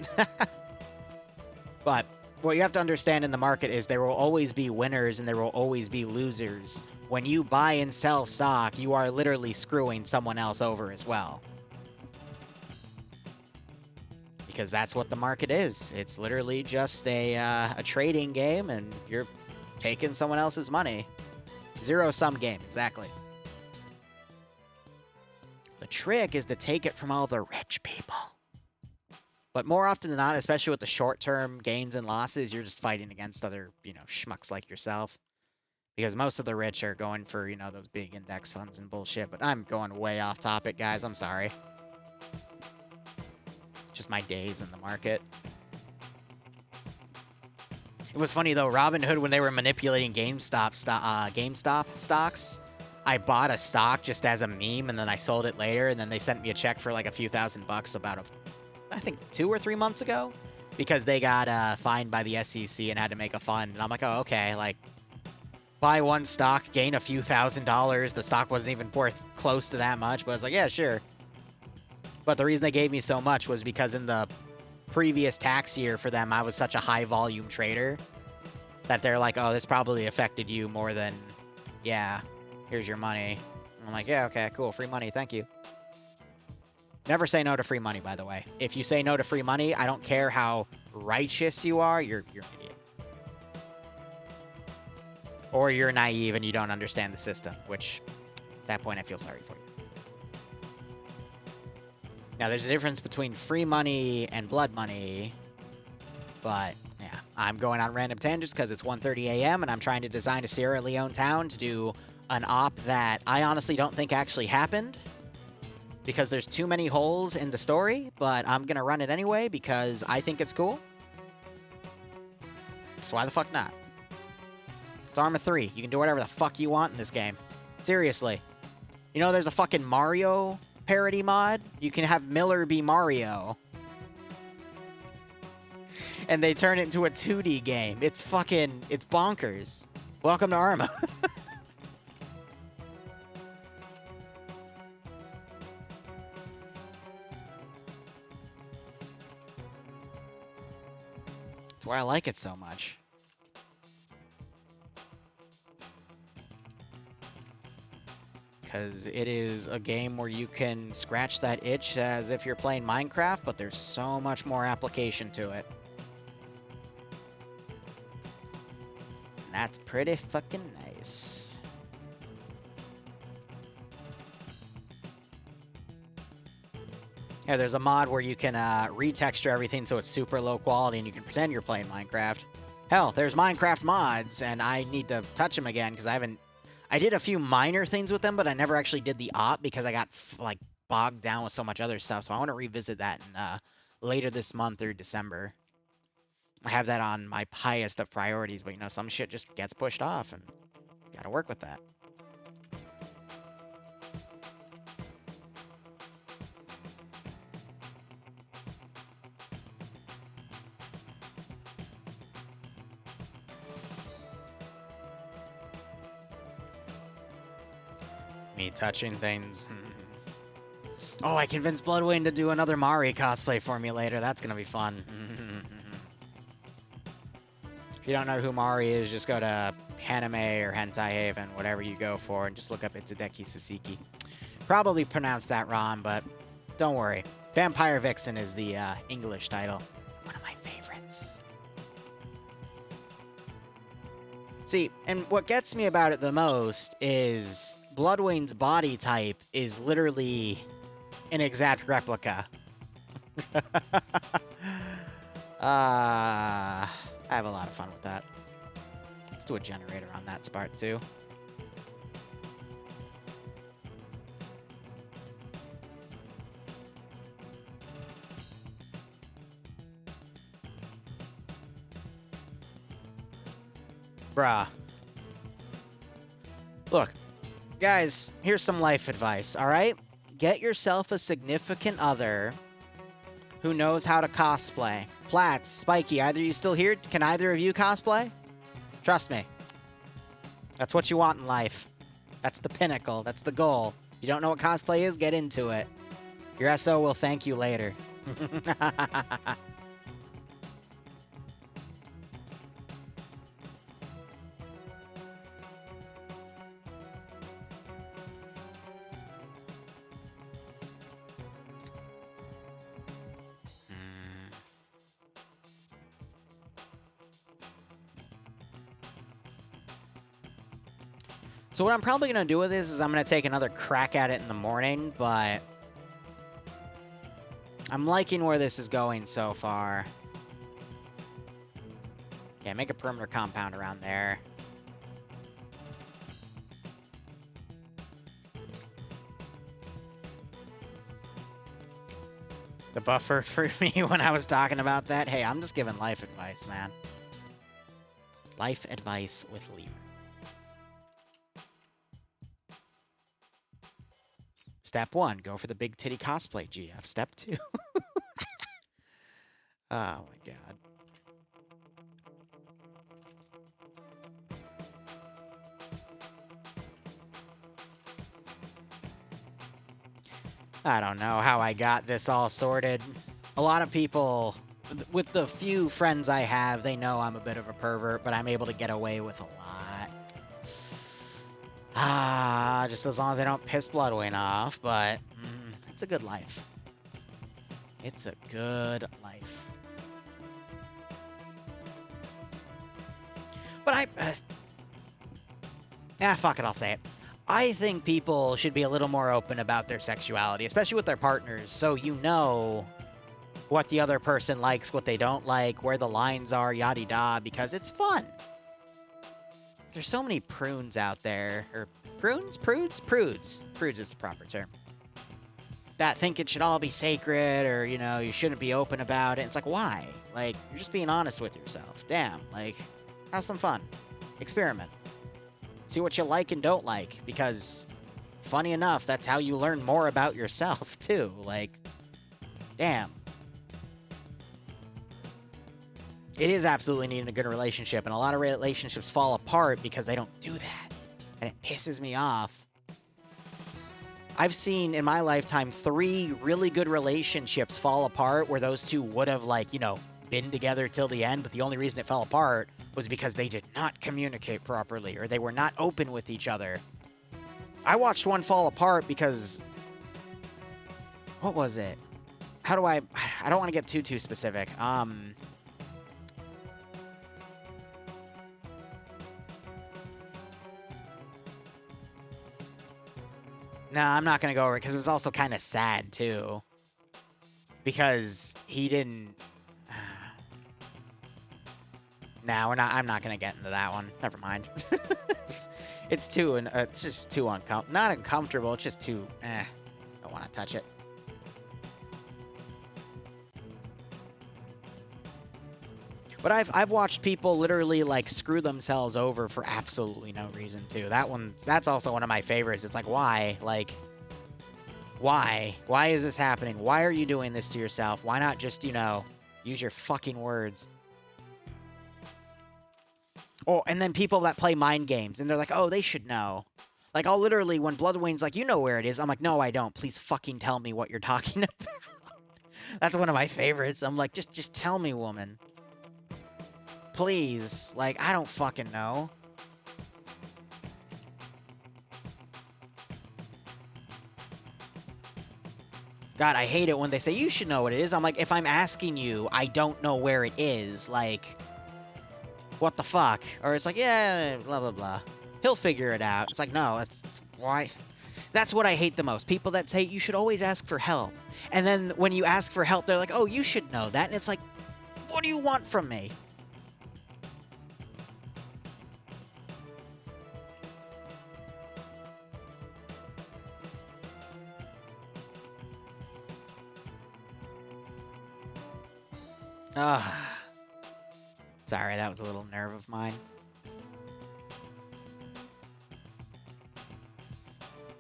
But what you have to understand in the market is there will always be winners and there will always be losers. When you buy and sell stock, you are literally screwing someone else over as well. Because that's what the market is. It's literally just a trading game, and you're taking someone else's money. Zero-sum game, exactly. The trick is to take it from all the rich people. But more often than not, especially with the short-term gains and losses, you're just fighting against other, you know, schmucks like yourself. Because most of the rich are going for, you know, those big index funds and bullshit. But I'm going way off topic, guys. I'm sorry. Just my days in the market. It was funny, though. Robinhood, when they were manipulating GameStop stocks, I bought a stock just as a meme, and then I sold it later, and then they sent me a check for like a few $1,000 about I think 2 or 3 months ago, because they got fined by the SEC and had to make a fund. And I'm like, oh, okay, like, buy one stock, gain a few $1,000s. The stock wasn't even worth close to that much, but I was like, yeah, sure. But the reason they gave me so much was because in the previous tax year for them, I was such a high-volume trader that they're like, oh, this probably affected you more than, yeah, here's your money. And I'm like, yeah, okay, cool, free money, thank you. Never say no to free money, by the way. If you say no to free money, I don't care how righteous you are, you're an idiot. Or you're naive and you don't understand the system, which, at that point, I feel sorry for you. Now, there's a difference between free money and blood money, but, yeah, I'm going on random tangents because it's 1:30 a.m. and I'm trying to design a Sierra Leone town to do an op that I honestly don't think actually happened, because there's too many holes in the story, but I'm going to run it anyway because I think it's cool. So why the fuck not? It's Arma 3. You can do whatever the fuck you want in this game. Seriously. You know, there's a fucking Mario parody mod. You can have Miller be Mario. And they turn it into a 2D game. It's bonkers. Welcome to Arma. That's why I like it so much. Because it is a game where you can scratch that itch as if you're playing Minecraft, but there's so much more application to it. And that's pretty fucking nice. Yeah, there's a mod where you can retexture everything so it's super low quality and you can pretend you're playing Minecraft. Hell, there's Minecraft mods, and I need to touch them again because I did a few minor things with them, but I never actually did the op because I got, like, bogged down with so much other stuff. So I want to revisit that in, later this month or December. I have that on my highest of priorities, but, you know, some shit just gets pushed off, and you gotta work with that. Me touching things. Oh, I convinced Bloodwing to do another Mari cosplay for me later. That's gonna be fun. If you don't know who Mari is, just go to Haname or Hentai Haven, whatever you go for, and just look up Itadeki Sasiki. Probably pronounced that wrong, but don't worry. Vampire Vixen is the English title. One of my favorites. See, and what gets me about it the most is Bloodwing's body type is literally an exact replica. I have a lot of fun with that. Let's do a generator on that part too. Bruh. Look, guys, here's some life advice, all right? Get yourself a significant other who knows how to cosplay. Plats, Spiky, either you still here? Can either of you cosplay? Trust me. That's what you want in life. That's the pinnacle. That's the goal. If you don't know what cosplay is, get into it. Your SO will thank you later. So what I'm probably going to do with this is I'm going to take another crack at it in the morning, but I'm liking where this is going so far. Yeah, make a perimeter compound around there. The buffer for me when I was talking about that. Hey, I'm just giving life advice, man. Life advice with Liru. Step 1, go for the big titty cosplay, GF. Step 2. Oh my god. I don't know how I got this all sorted. A lot of people, with the few friends I have, they know I'm a bit of a pervert, but I'm able to get away with a lot. Just as long as I don't piss Bloodwing off, but it's a good life. It's a good life. But fuck it, I'll say it. I think people should be a little more open about their sexuality, especially with their partners, so you know what the other person likes, what they don't like, where the lines are, yada-da, because it's fun. There's so many prunes out there, or prunes? Prudes? Prudes. Prudes is the proper term. That think it should all be sacred, or, you know, you shouldn't be open about it. It's like, why? Like, you're just being honest with yourself. Damn, like, have some fun. Experiment. See what you like and don't like, because, funny enough, that's how you learn more about yourself, too. Like, damn. It is absolutely needing a good relationship, and a lot of relationships fall apart because they don't do that, and it pisses me off. I've seen, in my lifetime, 3 really good relationships fall apart where those two would have, like, you know, been together till the end, but the only reason it fell apart was because they did not communicate properly, or they were not open with each other. I watched one fall apart because... what was it? How do I don't want to get too specific. No, I'm not going to go over it because it was also kind of sad, too. Because he didn't... Nah, I'm not going to get into that one. Never mind. it's just too uncomfortable. Not uncomfortable, it's just too... Don't want to touch it. But I've watched people literally, like, screw themselves over for absolutely no reason, too. That's also one of my favorites. It's like, why? Like, why? Why is this happening? Why are you doing this to yourself? Why not just, you know, use your fucking words? Oh, and then people that play mind games, and they're like, oh, they should know. Like, I'll literally, when Bloodwayne's like, you know where it is, I'm like, no, I don't. Please fucking tell me what you're talking about. That's one of my favorites. I'm like, just tell me, woman. Please. Like, I don't fucking know. God, I hate it when they say, you should know what it is. I'm like, if I'm asking you, I don't know where it is. Like, what the fuck? Or it's like, yeah, blah, blah, blah. He'll figure it out. It's like, no, that's why. That's what I hate the most. People that say, you should always ask for help. And then when you ask for help, they're like, oh, you should know that. And it's like, what do you want from me? Sorry, that was a little nerve of mine.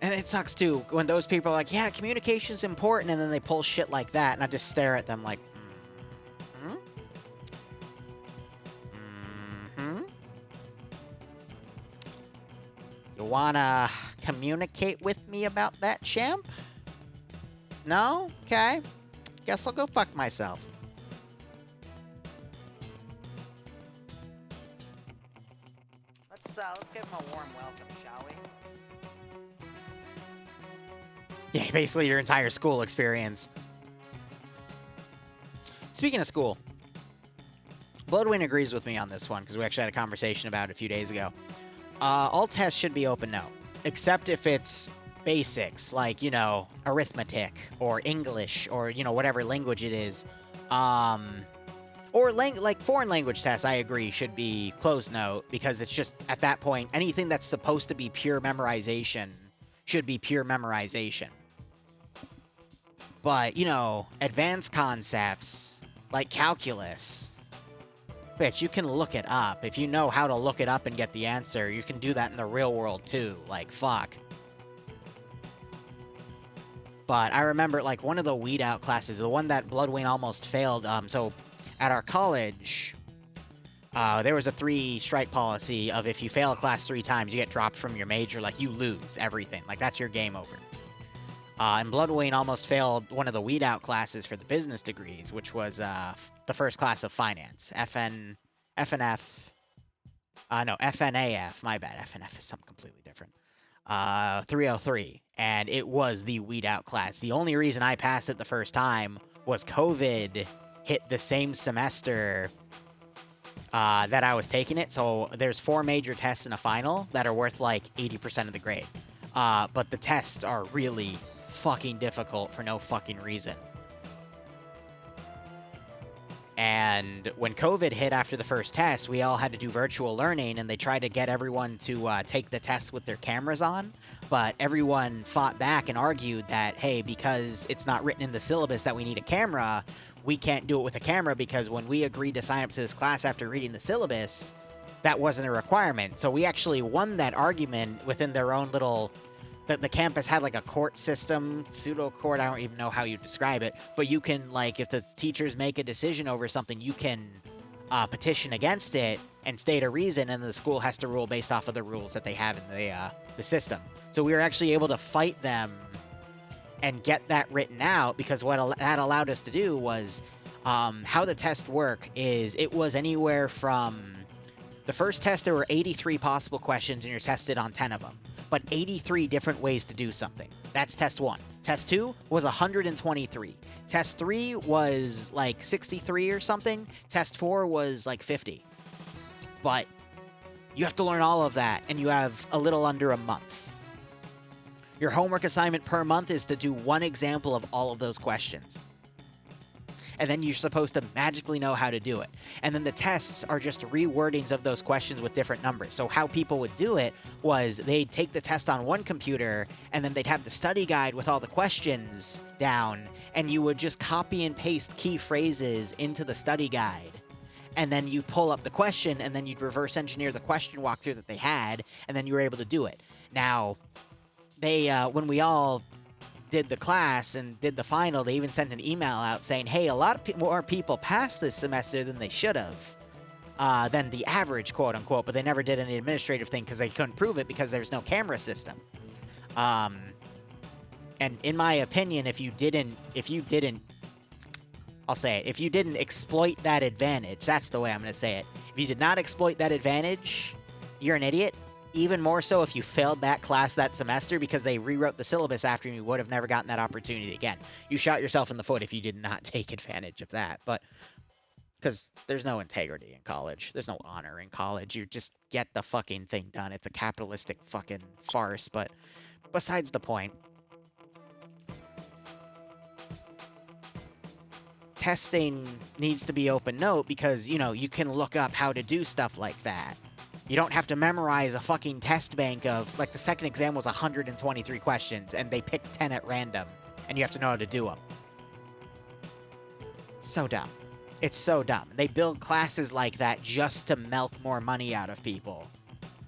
And it sucks, too, when those people are like, yeah, communication's important, and then they pull shit like that, and I just stare at them like, mm-hmm? Mm-hmm? You wanna communicate with me about that, champ? No? Okay. Guess I'll go fuck myself. Let's give him a warm welcome, shall we? Yeah, basically your entire school experience. Speaking of school, Bloodwing agrees with me on this one, because we actually had a conversation about it a few days ago. All tests should be open note, except if it's basics, like, you know, arithmetic, or English, or, you know, whatever language it is. Or like foreign language tests, I agree, should be closed note, because it's just, at that point, anything that's supposed to be pure memorization should be pure memorization. But, you know, advanced concepts, like calculus, bitch, you can look it up. If you know how to look it up and get the answer, you can do that in the real world, too. Like, fuck. But I remember, like, one of the weed out classes, the one that Bloodwing almost failed, so... At our college, there was a 3-strike policy of if you fail a class 3 times, you get dropped from your major. Like, you lose everything. Like, that's your game over. And Bloodwing almost failed one of the weed out classes for the business degrees, which was the first class of finance. FNF. No, FNAF. My bad. FNF is something completely different. 303. And it was the weed out class. The only reason I passed it the first time was COVID hit the same semester that I was taking it. So there's 4 major tests and a final that are worth like 80% of the grade. But the tests are really fucking difficult for no fucking reason. And when COVID hit after the first test, we all had to do virtual learning, and they tried to get everyone to take the test with their cameras on. But everyone fought back and argued that, hey, because it's not written in the syllabus that we need a camera, we can't do it with a camera, because when we agreed to sign up to this class after reading the syllabus, that wasn't a requirement. So we actually won that argument within their own little... The campus had like a court system, pseudo-court, I don't even know how you describe it, but you can, like, if the teachers make a decision over something, you can petition against it and state a reason, and the school has to rule based off of the rules that they have in the system. So we were actually able to fight them and get that written out, because what that allowed us to do was, how the test work is, it was anywhere from, the first test there were 83 possible questions, and you're tested on 10 of them. But 83 different ways to do something. That's test 1. Test 2 was 123. Test 3 was like 63 or something. Test 4 was like 50. But you have to learn all of that, and you have a little under a month. Your homework assignment per month is to do 1 example of all of those questions. And then you're supposed to magically know how to do it. And then the tests are just rewordings of those questions with different numbers. So how people would do it was they'd take the test on one computer, and then they'd have the study guide with all the questions down, and you would just copy and paste key phrases into the study guide. And then you pull up the question, and then you'd reverse engineer the question walkthrough that they had, and then you were able to do it. Now, they, when we all did the class and did the final, they even sent an email out saying, hey, a lot of more people passed this semester than they should have. than the average, quote unquote, but they never did any administrative thing because they couldn't prove it because there's no camera system. And in my opinion, if you didn't, I'll say it, if you didn't exploit that advantage, that's the way I'm going to say it. If you did not exploit that advantage, you're an idiot. Even more so if you failed that class that semester because they rewrote the syllabus after you would have never gotten that opportunity again. You shot yourself in the foot if you did not take advantage of that. But because there's no integrity in college. There's no honor in college. You just get the fucking thing done. It's a capitalistic fucking farce. But besides the point, testing needs to be open note because, you know, you can look up how to do stuff like that. You don't have to memorize a fucking test bank of, like, the second exam was 123 questions, and they picked 10 at random, and you have to know how to do them. So dumb. It's so dumb. They build classes like that just to milk more money out of people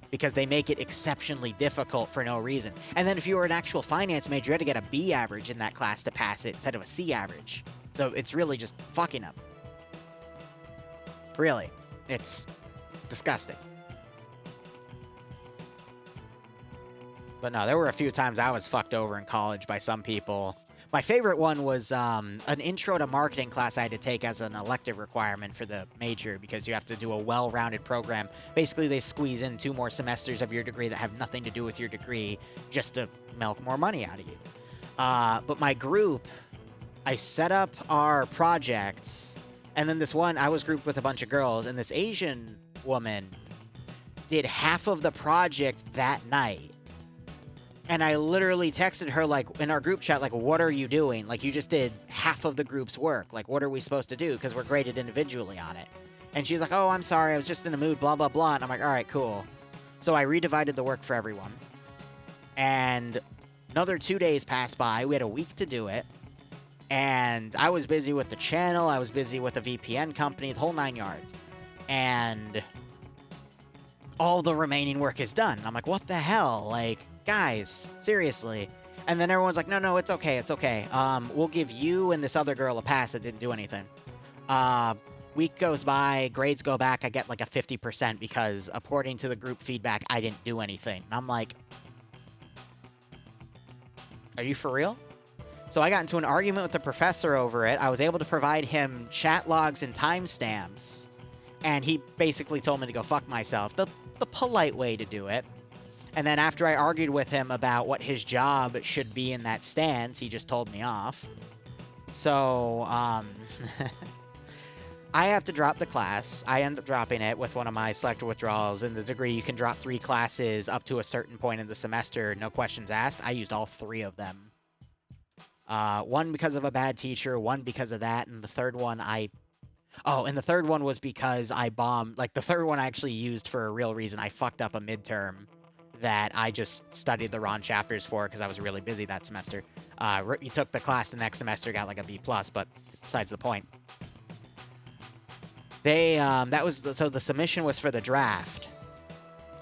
because they make it exceptionally difficult for no reason. And then if you were an actual finance major, you had to get a B average in that class to pass it instead of a C average. So it's really just fucking them. Really. It's disgusting. But no, there were a few times I was fucked over in college by some people. My favorite one was an intro to marketing class I had to take as an elective requirement for the major because you have to do a well-rounded program. Basically, they squeeze in 2 more semesters of your degree that have nothing to do with your degree just to milk more money out of you. But my group, I set up our projects, and then this one, I was grouped with a bunch of girls, and this Asian woman did half of the project that night. And I literally texted her, like, in our group chat, like, what are you doing? Like, you just did half of the group's work. Like, what are we supposed to do? Because we're graded individually on it. And she's like, oh, I'm sorry. I was just in a mood, blah, blah, blah. And I'm like, all right, cool. So I redivided the work for everyone. And another 2 days passed by. We had a week to do it. And I was busy with the channel. I was busy with the VPN company, the whole 9 yards. And all the remaining work is done. And I'm like, what the hell? Like, guys, seriously. And then everyone's like, no, it's okay, it's okay. We'll give you and this other girl a pass that didn't do anything. Week goes by, grades go back, I get like a 50% because according to the group feedback, I didn't do anything. And I'm like, are you for real? So I got into an argument with the professor over it. I was able to provide him chat logs and timestamps. And he basically told me to go fuck myself. The polite way to do it. And then after I argued with him about what his job should be in that stance, he just told me off. So, I have to drop the class. I end up dropping it with one of my selector withdrawals. In the degree, you can drop 3 classes up to a certain point in the semester, no questions asked. I used all 3 of them. One because of a bad teacher, one because of that, and the third one and the third one was because I bombed. Like, the third one I actually used for a real reason. I fucked up a midterm that I just studied the wrong chapters for because I was really busy that semester. You took the class the next semester, got like a B+, but besides the point. So the submission was for the draft.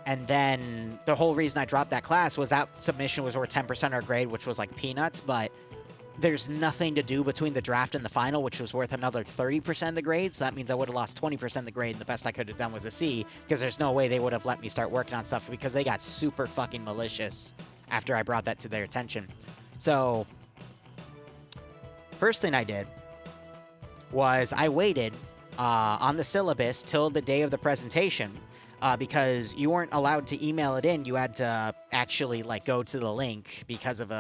And then the whole reason I dropped that class was that submission was worth 10% our grade, which was like peanuts, but there's nothing to do between the draft and the final, which was worth another 30% of the grade. So that means I would have lost 20% of the grade, and the best I could have done was a C, because there's no way they would have let me start working on stuff because they got super fucking malicious after I brought that to their attention. So first thing I did was I waited on the syllabus till the day of the presentation because you weren't allowed to email it in. You had to actually, like, go to the link because of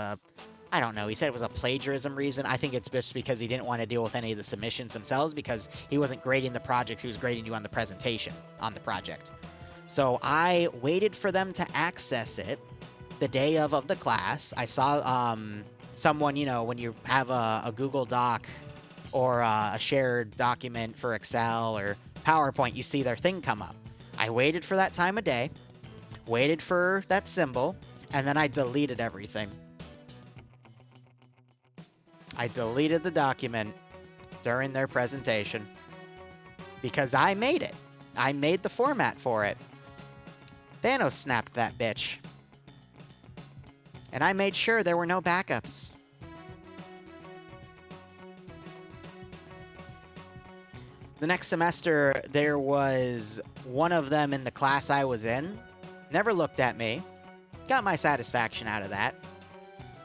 I don't know, he said it was a plagiarism reason. I think it's just because he didn't want to deal with any of the submissions themselves because he wasn't grading the projects, he was grading you on the presentation on the project. So I waited for them to access it the day of the class. I saw someone, you know, when you have a Google Doc or a shared document for Excel or PowerPoint, you see their thing come up. I waited for that time of day, waited for that symbol, and then I deleted everything. I deleted the document during their presentation because I made it. I made the format for it. Thanos snapped that bitch. And I made sure there were no backups. The next semester, there was one of them in the class I was in. Never looked at me. Got my satisfaction out of that.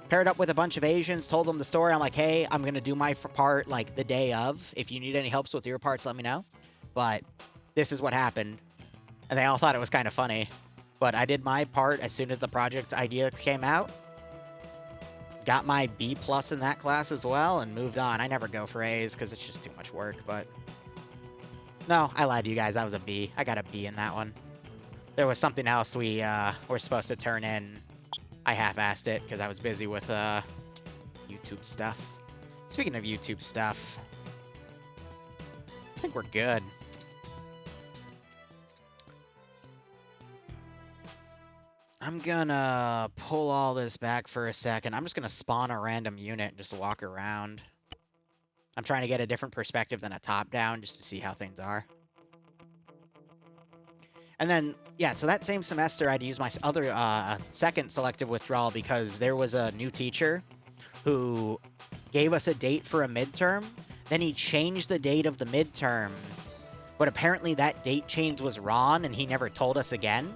Paired up with a bunch of Asians, told them the story. I'm like, hey, I'm going to do my part like the day of. If you need any helps with your parts, let me know. But this is what happened. And they all thought it was kind of funny. But I did my part as soon as the project idea came out. Got my B+ in that class as well and moved on. I never go for A's because it's just too much work, but... No, I lied to you guys. I was a B. I got a B in that one. There was something else we were supposed to turn in. I half-assed it because I was busy with YouTube stuff. Speaking of YouTube stuff, I think we're good. I'm gonna pull all this back for a second. I'm just gonna spawn a random unit and just walk around. I'm trying to get a different perspective than a top-down just to see how things are. And then, yeah, so that same semester, I'd use my other second selective withdrawal because there was a new teacher who gave us a date for a midterm. Then he changed the date of the midterm, but apparently that date change was wrong, and he never told us again.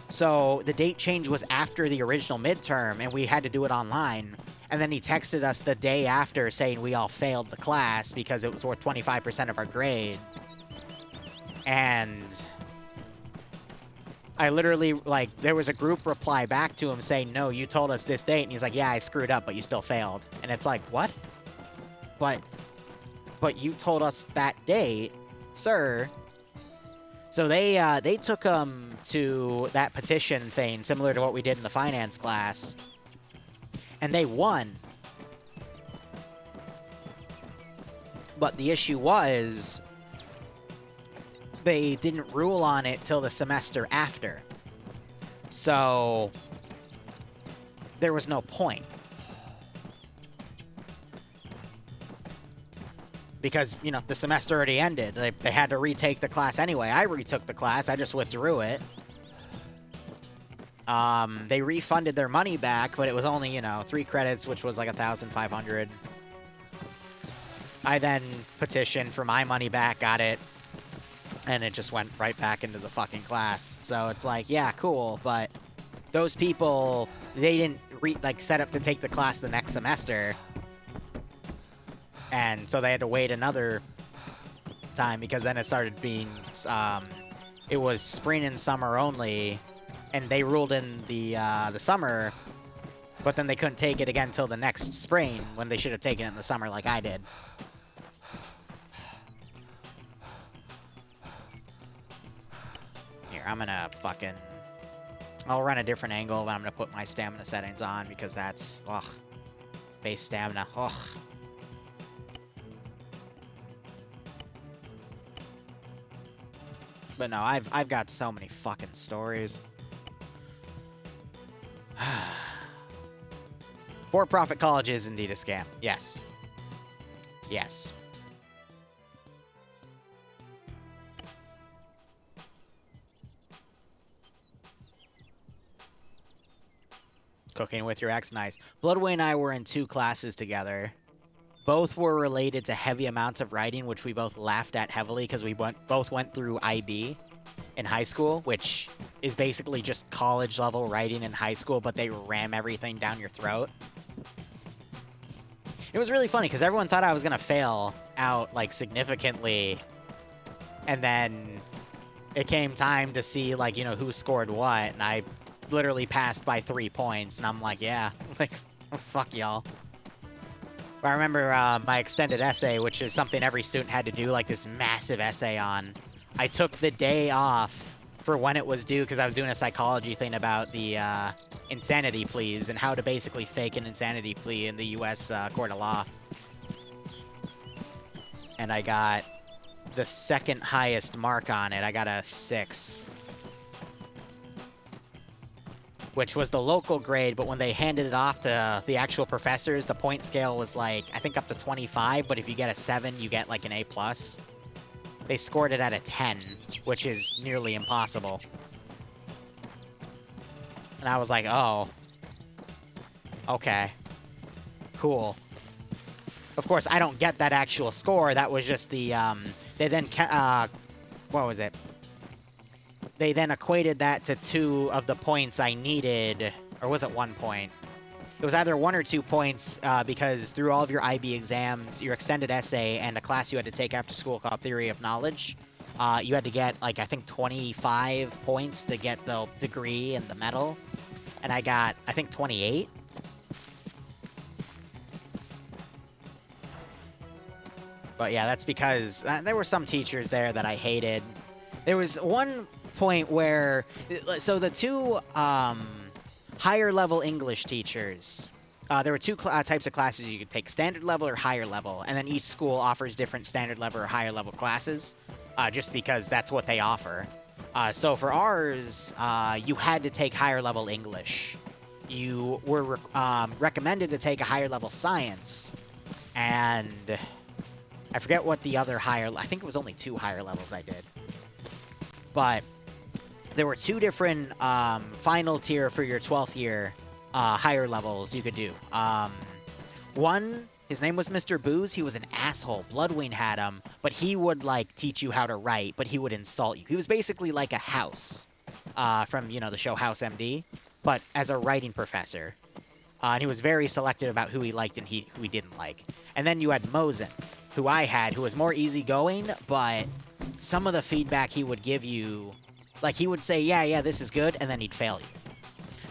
So the date change was after the original midterm, and we had to do it online. And then he texted us the day after saying we all failed the class because it was worth 25% of our grade. And I literally, like, there was a group reply back to him saying, no, you told us this date. And he's like, yeah, I screwed up, but you still failed. And it's like, what? But you told us that date, sir. So they took him to that petition thing, similar to what we did in the finance class. And they won. But the issue was, they didn't rule on it till the semester after. So there was no point. Because, you know, the semester already ended. They had to retake the class anyway. I retook the class. I just withdrew it. They refunded their money back, but it was only, you know, 3 credits, which was like 1,500. I then petitioned for my money back, got it, and it just went right back into the fucking class. So it's like, yeah, cool, but those people, they didn't set up to take the class the next semester. And so they had to wait another time because then it started being, it was spring and summer only, and they ruled in the summer, but then they couldn't take it again until the next spring when they should have taken it in the summer like I did. Here, I'm gonna fucking... I'll run a different angle, but I'm gonna put my stamina settings on because that's... Ugh. Base stamina. Ugh. But no, I've got so many fucking stories. For-profit college is indeed a scam. Yes. Yes. Cooking with your ex, nice. Bloodway and I were in 2 classes together. Both were related to heavy amounts of writing, which we both laughed at heavily because we both went through IB in high school, which is basically just college-level writing in high school, but they ram everything down your throat. It was really funny because everyone thought I was going to fail out, like, significantly, and then it came time to see, like, you know, who scored what, and I literally passed by 3 points, and I'm like, yeah, like, fuck y'all. I remember my extended essay, which is something every student had to do, like this massive essay on. I took the day off for when it was due because I was doing a psychology thing about the insanity pleas and how to basically fake an insanity plea in the U.S. Court of Law. And I got the second highest mark on it. I got a 6. Which was the local grade, but when they handed it off to the actual professors, the point scale was like, I think up to 25, but if you get a 7, you get like an A+. They scored it at a 10, which is nearly impossible. And I was like, oh. Okay. Cool. Of course, I don't get that actual score. That was just the, they then, what was it? They then equated that to 2 of the points I needed, or was it 1 point? It was either 1 or 2 points, because through all of your IB exams, your extended essay, and a class you had to take after school called Theory of Knowledge, you had to get, like, I think 25 points to get the degree and the medal. And I got, I think, 28. But yeah, that's because there were some teachers there that I hated. There was one point where, so the 2 higher level English teachers, there were 2 types of classes you could take, standard level or higher level, and then each school offers different standard level or higher level classes, just because that's what they offer. So for ours, you had to take higher level English. You were recommended to take a higher level science, and I forget what the other I think it was only 2 higher levels I did. But there were 2 different final tier for your 12th year higher levels you could do. One, his name was Mr. Booze. He was an asshole. Bloodwing had him, but he would, like, teach you how to write, but he would insult you. He was basically like a House from, you know, the show House MD, but as a writing professor. And he was very selective about who he liked and who he didn't like. And then you had Mosen, who I had, who was more easygoing, but some of the feedback he would give you, like, he would say, yeah, this is good, and then he'd fail you.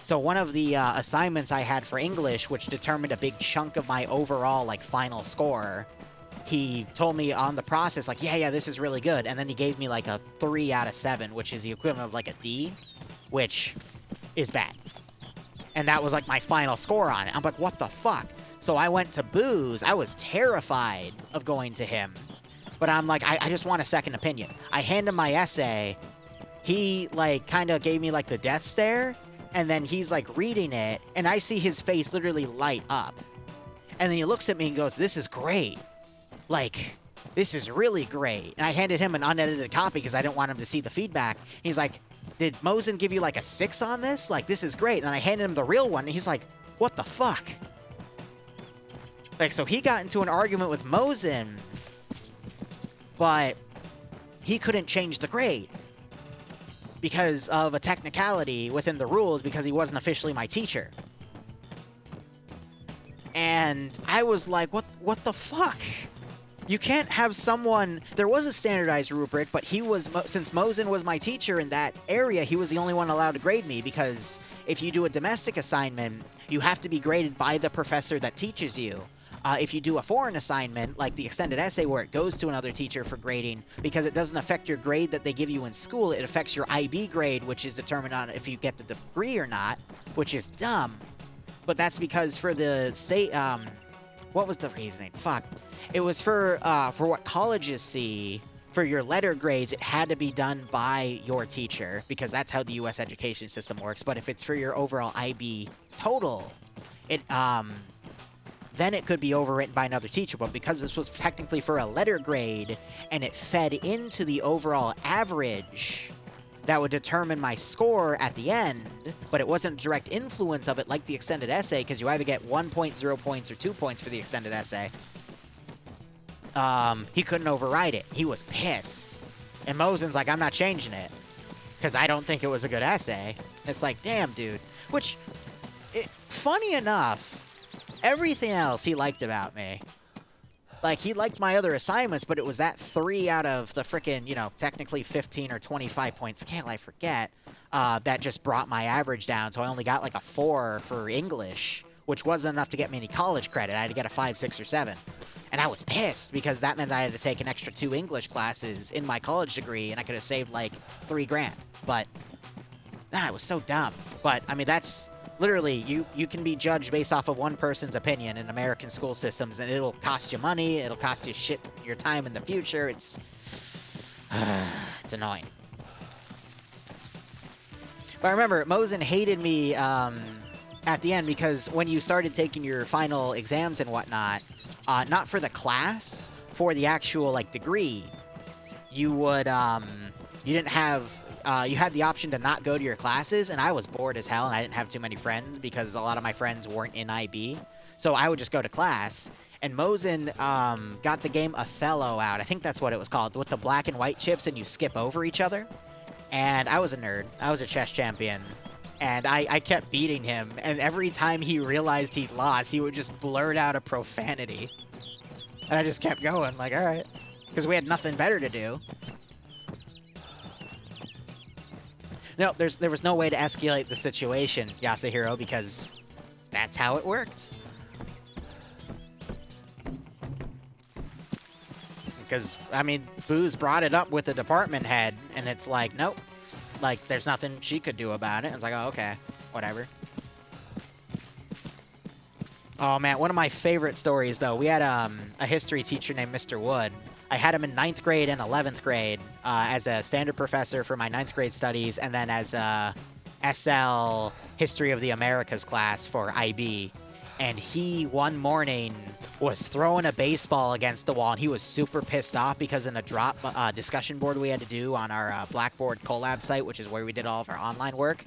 So one of the assignments I had for English, which determined a big chunk of my overall, like, final score, he told me on the process, like, yeah, this is really good, and then he gave me, like, a 3 out of 7, which is the equivalent of, like, a D, which is bad. And that was, like, my final score on it. I'm like, what the fuck? So I went to Booze. I was terrified of going to him. But I'm like, I just want a second opinion. I hand him my essay. He, like, kind of gave me, like, the death stare. And then he's, like, reading it. And I see his face literally light up. And then he looks at me and goes, this is great. Like, this is really great. And I handed him an unedited copy because I didn't want him to see the feedback. He's like, did Mosen give you, like, a 6 on this? Like, this is great. And then I handed him the real one. And he's like, what the fuck? Like, so he got into an argument with Mosen, but he couldn't change the grade because of a technicality within the rules because he wasn't officially my teacher. And I was like, what the fuck? You can't have someone... There was a standardized rubric, but he was... Since Mosen was my teacher in that area, he was the only one allowed to grade me because if you do a domestic assignment, you have to be graded by the professor that teaches you. If you do a foreign assignment, like the extended essay where it goes to another teacher for grading, because it doesn't affect your grade that they give you in school, it affects your IB grade, which is determined on if you get the degree or not, which is dumb. But that's because for the state, what was the reasoning? Fuck. It was for what colleges see, for your letter grades, it had to be done by your teacher, because that's how the U.S. education system works. But if it's for your overall IB total, it, then it could be overwritten by another teacher. But because this was technically for a letter grade, and it fed into the overall average, that would determine my score at the end, but it wasn't a direct influence of it like the extended essay, because you either get 1 point, 0 points, or 2 points for the extended essay. He couldn't override it. He was pissed. And Mosen's like, I'm not changing it, because I don't think it was a good essay. It's like, damn, dude. Which, funny enough, everything else he liked about me. Like, he liked my other assignments, but it was that 3 out of the frickin', you know, technically 15 or 25 point scale, I forget, that just brought my average down. So I only got like a 4 for English, which wasn't enough to get me any college credit. I had to get a 5, 6, or 7. And I was pissed because that meant I had to take an extra 2 English classes in my college degree, and I could have saved like $3 grand. But, it was so dumb. But, I mean, that's... Literally, you can be judged based off of one person's opinion in American school systems, and it'll cost you money, it'll cost you shit your time in the future. It's annoying. But I remember, Mosen hated me at the end because when you started taking your final exams and whatnot, not for the class, for the actual, like, degree, you would, you didn't have... you had the option to not go to your classes, and I was bored as hell, and I didn't have too many friends because a lot of my friends weren't in IB. So I would just go to class, And Mosin got the game Othello out. I think that's what it was called, with the black and white chips, and you skip over each other. And I was a nerd. I was a chess champion. And I kept beating him, and every time he realized he'd lost, he would just blurt out a profanity. And I just kept going, like, all right. Because we had nothing better to do. No, there was no way to escalate the situation, Yasuhiro, because that's how it worked. Because, I mean, Booze brought it up with the department head, and it's like, nope. Like, there's nothing she could do about it. It's like, oh, okay, whatever. Oh, man, one of my favorite stories, though, we had a history teacher named Mr. Wood. I had him in 9th grade and 11th grade as a standard professor for my 9th grade studies, and then as a SL History of the Americas class for IB. And he, one morning, was throwing a baseball against the wall, and he was super pissed off because in a drop discussion board we had to do on our Blackboard collab site, which is where we did all of our online work,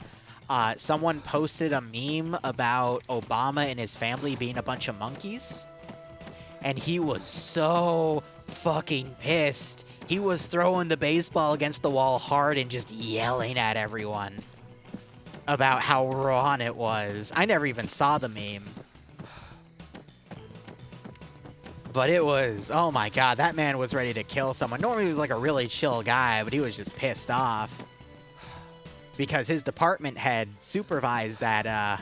someone posted a meme about Obama and his family being a bunch of monkeys. And he was so fucking pissed. He was throwing the baseball against the wall hard and just yelling at everyone about how wrong it was. I never even saw the meme. But it was, oh my god, that man was ready to kill someone. Normally he was like a really chill guy, but he was just pissed off. Because his department head supervised that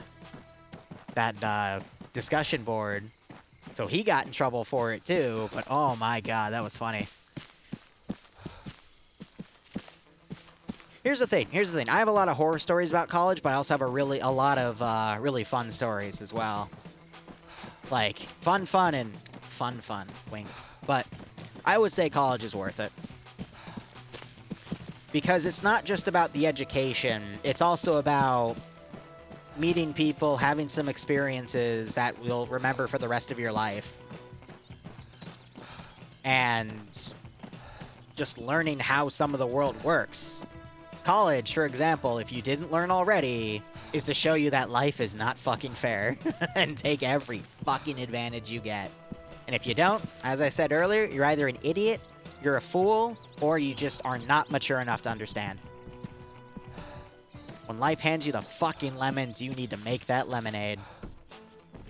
discussion board. So he got in trouble for it too, but oh my god, that was funny. Here's the thing. I have a lot of horror stories about college, but I also have a lot of really fun stories as well. Like, fun, and fun, wink. But I would say college is worth it. Because it's not just about the education, it's also about meeting people, having some experiences that you'll remember for the rest of your life. And just learning how some of the world works. College, for example, if you didn't learn already, is to show you that life is not fucking fair and take every fucking advantage you get. And if you don't, as I said earlier, you're either an idiot, you're a fool, or you just are not mature enough to understand. When life hands you the fucking lemons, you need to make that lemonade.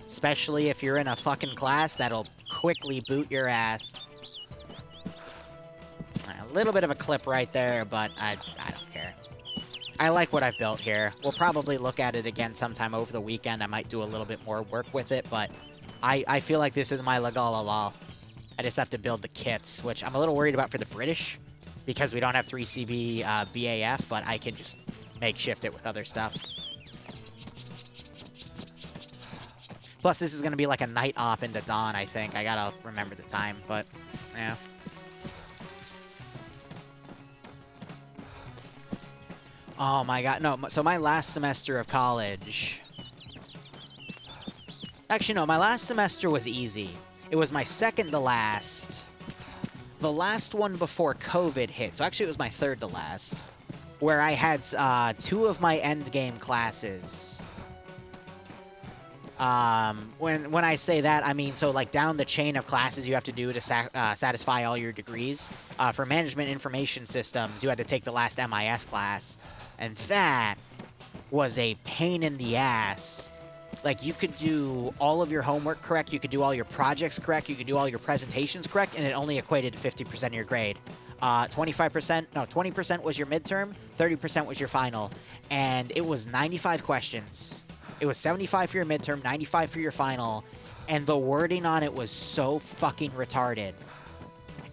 Especially if you're in a fucking class that'll quickly boot your ass. A little bit of a clip right there, but I don't care. I like what I've built here. We'll probably look at it again sometime over the weekend. I might do a little bit more work with it, but I feel like this is my Lagola lol. I just have to build the kits, which I'm a little worried about for the British, because we don't have 3CB BAF, but I can just makeshift it with other stuff. Plus, this is going to be like a night op into dawn, I think. I gotta remember the time, but, yeah. Oh my god, no, so my last semester of college... Actually, no, my last semester was easy. It was my second to last. The last one before COVID hit, so actually it was my third to last, where I had 2 of my endgame classes. When I say that, I mean, so like down the chain of classes you have to do to satisfy all your degrees. For management information systems, you had to take the last MIS class, and that was a pain in the ass. Like, you could do all of your homework correct, you could do all your projects correct, you could do all your presentations correct, and it only equated to 50% of your grade. 20% was your midterm, 30% was your final, and it was 95 questions. It was 75 for your midterm, 95 for your final, and the wording on it was so fucking retarded.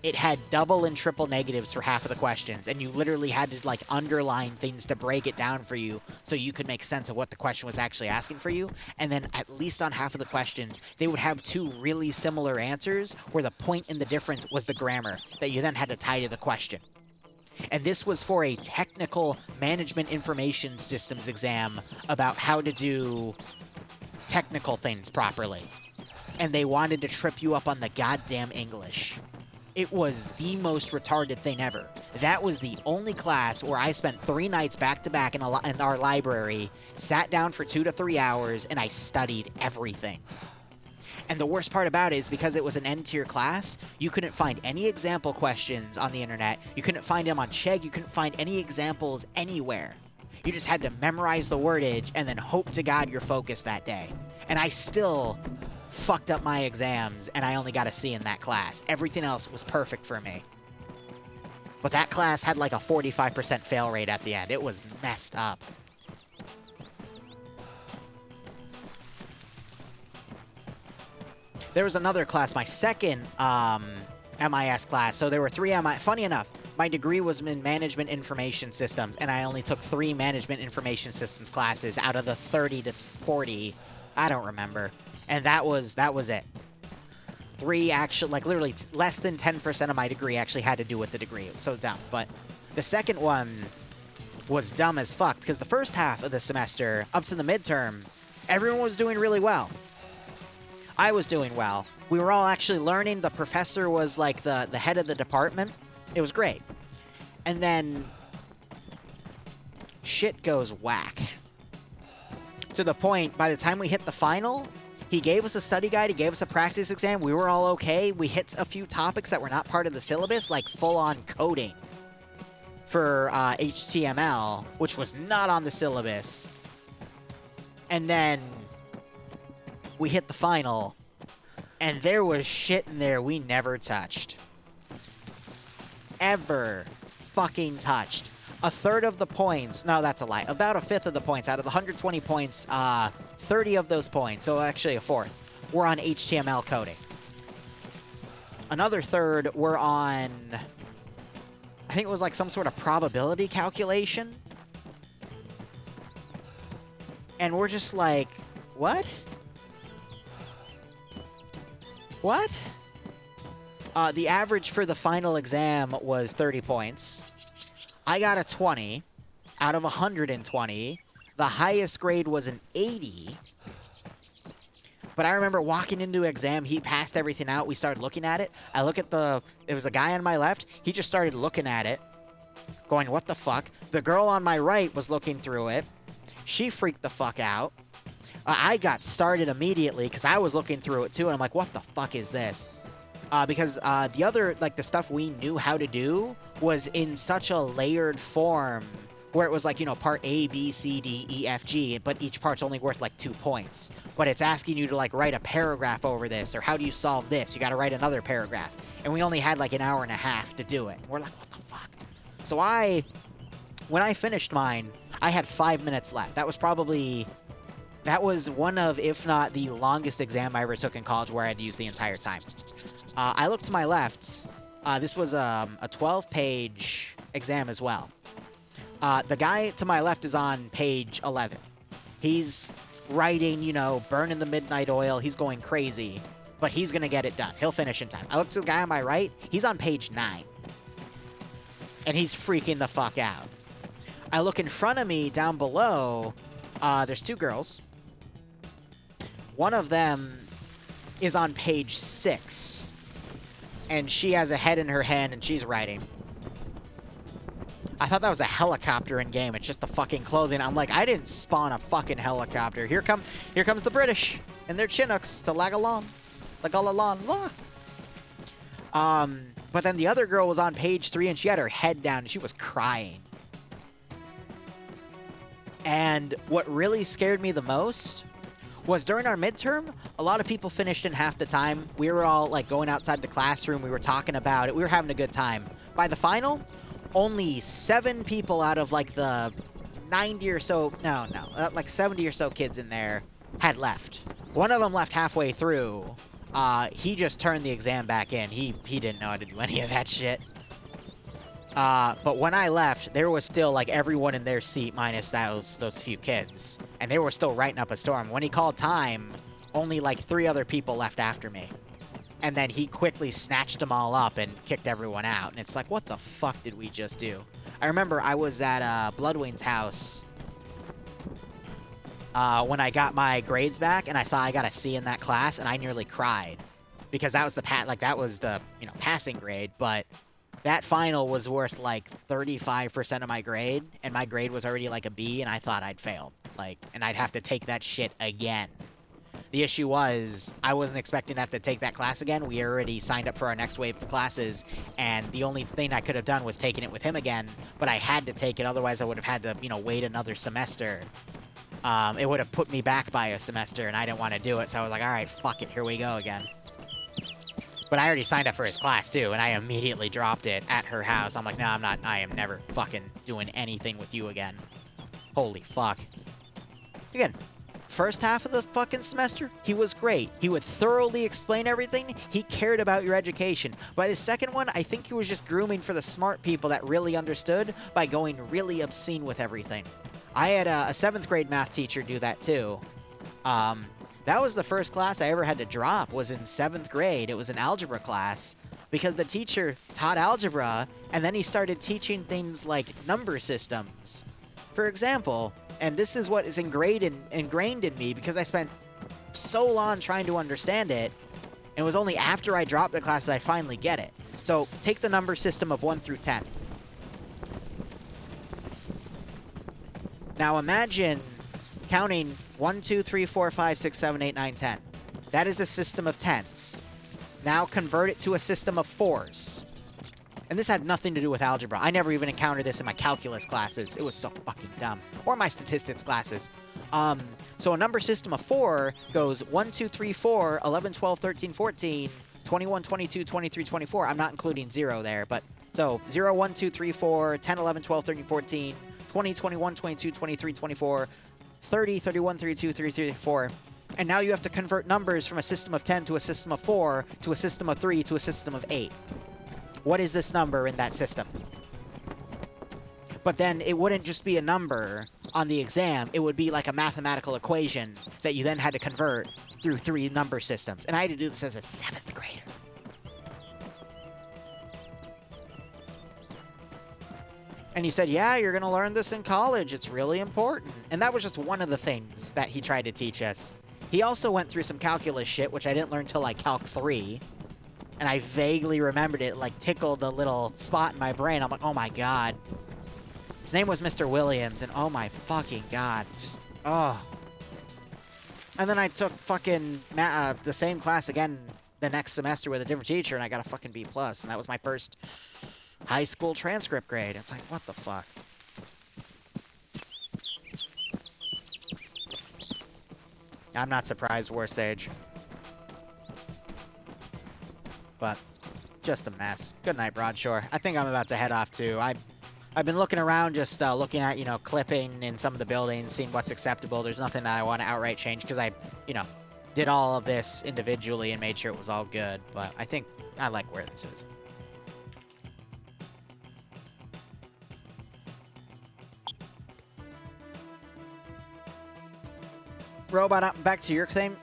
It had double and triple negatives for half of the questions, and you literally had to, like, underline things to break it down for you so you could make sense of what the question was actually asking for you. And then, at least on half of the questions, they would have 2 really similar answers where the point in the difference was the grammar that you then had to tie to the question. And this was for a technical management information systems exam about how to do technical things properly. And they wanted to trip you up on the goddamn English. It was the most retarded thing ever. That was the only class where I spent 3 nights back-to-back in our library, sat down for 2 to 3 hours, and I studied everything. And the worst part about it is because it was an N-tier class, you couldn't find any example questions on the internet. You couldn't find them on Chegg. You couldn't find any examples anywhere. You just had to memorize the wordage and then hope to God you're focused that day. And I still fucked up my exams, and I only got a C in that class. Everything else was perfect for me. But that class had like a 45% fail rate at the end. It was messed up. There was another class, my second MIS class. So there were 3 MIS. Funny enough, my degree was in Management Information Systems, and I only took 3 Management Information Systems classes out of the 30 to 40. I don't remember. And that was it. 3 actually, like literally less than 10% of my degree actually had to do with the degree. It was so dumb. But the second one was dumb as fuck, because the first half of the semester, up to the midterm, everyone was doing really well. I was doing well. We were all actually learning. The professor was like the head of the department. It was great. And then shit goes whack. To the point, by the time we hit the final, he gave us a study guide, he gave us a practice exam, we were all okay. We hit a few topics that were not part of the syllabus, like full-on coding for HTML, which was not on the syllabus. And then we hit the final, and there was shit in there we never touched. Ever fucking touched. A third of the points, no, that's a lie, about a fifth of the points, out of the 120 points, 30 of those points, so actually a fourth, were on HTML coding. Another third were on, I think it was like some sort of probability calculation. And we're just like, what? What? The average for the final exam was 30 points. I got a 20 out of 120. The highest grade was an 80. But I remember walking into exam, he passed everything out. We started looking at it. I look at there was a guy on my left. He just started looking at it, going, what the fuck? The girl on my right was looking through it. She freaked the fuck out. I got started immediately because I was looking through it too, and I'm like, what the fuck is this? Because the other, like, the stuff we knew how to do was in such a layered form where it was like, you know, part A, B, C, D, E, F, G, but each part's only worth like 2 points. But it's asking you to like write a paragraph over this, or how do you solve this? You got to write another paragraph. And we only had like an hour and a half to do it. We're like, what the fuck? So when I finished mine, I had 5 minutes left. That was one of, if not the longest exam I ever took in college where I had to use the entire time. I looked to my left. This was a 12-page exam as well. The guy to my left is on page 11. He's writing, you know, burning the midnight oil. He's going crazy, but he's going to get it done. He'll finish in time. I look to the guy on my right. He's on page 9, and he's freaking the fuck out. I look in front of me down below. There's 2 girls. One of them is on page 6, and she has a head in her hand, and she's writing. I thought that was a helicopter in game. It's just the fucking clothing. I'm like, I didn't spawn a fucking helicopter. Here comes the British and their Chinooks to Lagola. But then the other girl was on page 3, and she had her head down, and she was crying. And what really scared me the most was during our midterm, a lot of people finished in half the time. We were all like going outside the classroom. We were talking about it. We were having a good time. By the final, only 7 people out of like the 90 or so, like 70 or so kids in there had left. One of them left halfway through. He just turned the exam back in. He didn't know how to do any of that shit. But when I left, there was still like everyone in their seat minus those few kids. And they were still writing up a storm. When he called time, only like 3 other people left after me. And then he quickly snatched them all up and kicked everyone out. And it's like, what the fuck did we just do? I remember I was at Bloodwing's house when I got my grades back, and I saw I got a C in that class, and I nearly cried. Because that was the passing grade, but that final was worth like 35% of my grade, and my grade was already like a B, and I thought I'd failed. And I'd have to take that shit again. The issue was I wasn't expecting to have to take that class again. We already signed up for our next wave of classes, and the only thing I could have done was taken it with him again, but I had to take it, otherwise I would have had to, you know, wait another semester. It would have put me back by a semester, and I didn't want to do it, so I was like, all right, fuck it, here we go again. But I already signed up for his class, too, and I immediately dropped it at her house. I'm like, no, I am never fucking doing anything with you again. Holy fuck. Again, first half of the fucking semester, he was great. He would thoroughly explain everything. He cared about your education. By the second one, I think he was just grooming for the smart people that really understood by going really obscene with everything. I had a 7th grade math teacher do that, too. That was the first class I ever had to drop, was in 7th grade. It was an algebra class, because the teacher taught algebra, and then he started teaching things like number systems. For example, and this is what is ingrained in me, because I spent so long trying to understand it, and it was only after I dropped the class that I finally get it. So, take the number system of 1 through 10. Now imagine counting 1, 2, 3, 4, 5, 6, 7, 8, 9, 10. That is a system of 10s. Now convert it to a system of 4s. And this had nothing to do with algebra. I never even encountered this in my calculus classes. It was so fucking dumb. Or my statistics classes. So a number system of 4 goes 1, 2, 3, 4, 11, 12, 13, 14, 21, 22, 23, 24. I'm not including 0 there, but... So, 0, 1, 2, 3, 4, 10, 11, 12, 13, 14, 20, 21, 22, 23, 24, 30, 31, 32, 33, 34. And now you have to convert numbers from a system of 10 to a system of 4 to a system of 3 to a system of 8. What is this number in that system? But then it wouldn't just be a number on the exam. It would be like a mathematical equation that you then had to convert through 3 number systems. And I had to do this as a 7th grader. And he said, yeah, you're going to learn this in college. It's really important. And that was just one of the things that he tried to teach us. He also went through some calculus shit, which I didn't learn till like Calc 3. And I vaguely remembered it, like tickled a little spot in my brain. I'm like, oh my god. His name was Mr. Williams, and oh my fucking god. Just, oh. And then I took fucking the same class again the next semester with a different teacher, and I got a fucking B+. And that was my first high school transcript grade. It's like, what the fuck? I'm not surprised, War Sage. But just a mess. Good night, Broadshore. I think I'm about to head off, too. I've been looking around, just looking at, you know, clipping in some of the buildings, seeing what's acceptable. There's nothing that I want to outright change, because I, you know, did all of this individually and made sure it was all good. But I think I like where this is. Robot, back to your thing.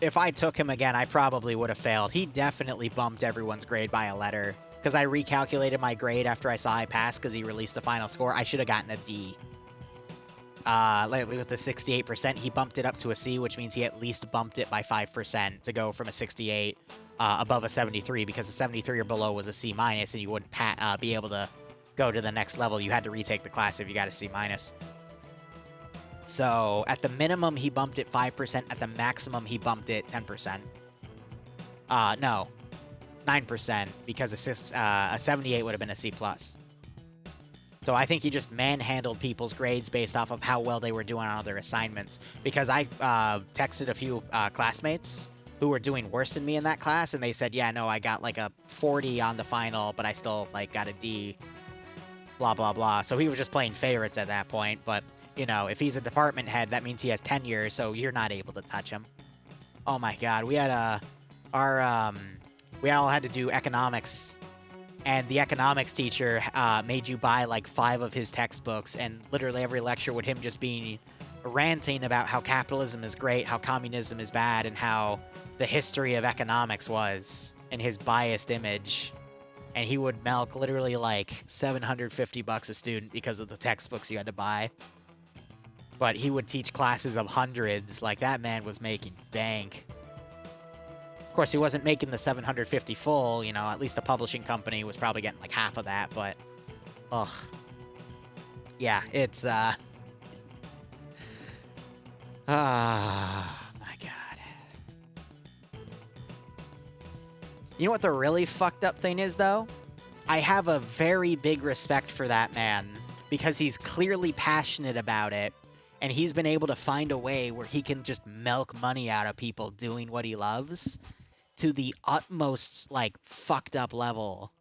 If I took him again, I probably would have failed. He definitely bumped everyone's grade by a letter. Because I recalculated my grade after I saw I passed because he released the final score. I should have gotten a D. Lately with the 68%, he bumped it up to a C, which means he at least bumped it by 5% to go from a 68 above a 73, because a 73 or below was a C-, and you wouldn't be able to go to the next level. You had to retake the class if you got a C-. So, at the minimum, he bumped it 5%. At the maximum, he bumped it 10%. No. 9%, because a 78 would have been a C+. So I think he just manhandled people's grades based off of how well they were doing on other assignments. Because I texted a few classmates who were doing worse than me in that class, and they said, yeah, no, I got like a 40 on the final, but I still like got a D. Blah, blah, blah. So he was just playing favorites at that point, but... You know, if he's a department head, that means he has tenure, so you're not able to touch him. Oh my god, we had we all had to do economics, and the economics teacher made you buy like 5 of his textbooks, and literally every lecture would him just be ranting about how capitalism is great, how communism is bad, and how the history of economics was, in his biased image. And he would milk literally like $750 a student because of the textbooks you had to buy. But he would teach classes of hundreds. Like, that man was making bank. Of course, he wasn't making the 750 full, you know, at least the publishing company was probably getting like half of that, but... Ugh. Yeah, it's, my god. You know what the really fucked up thing is, though? I have a very big respect for that man because he's clearly passionate about it, and he's been able to find a way where he can just milk money out of people doing what he loves to the utmost, like, fucked up level.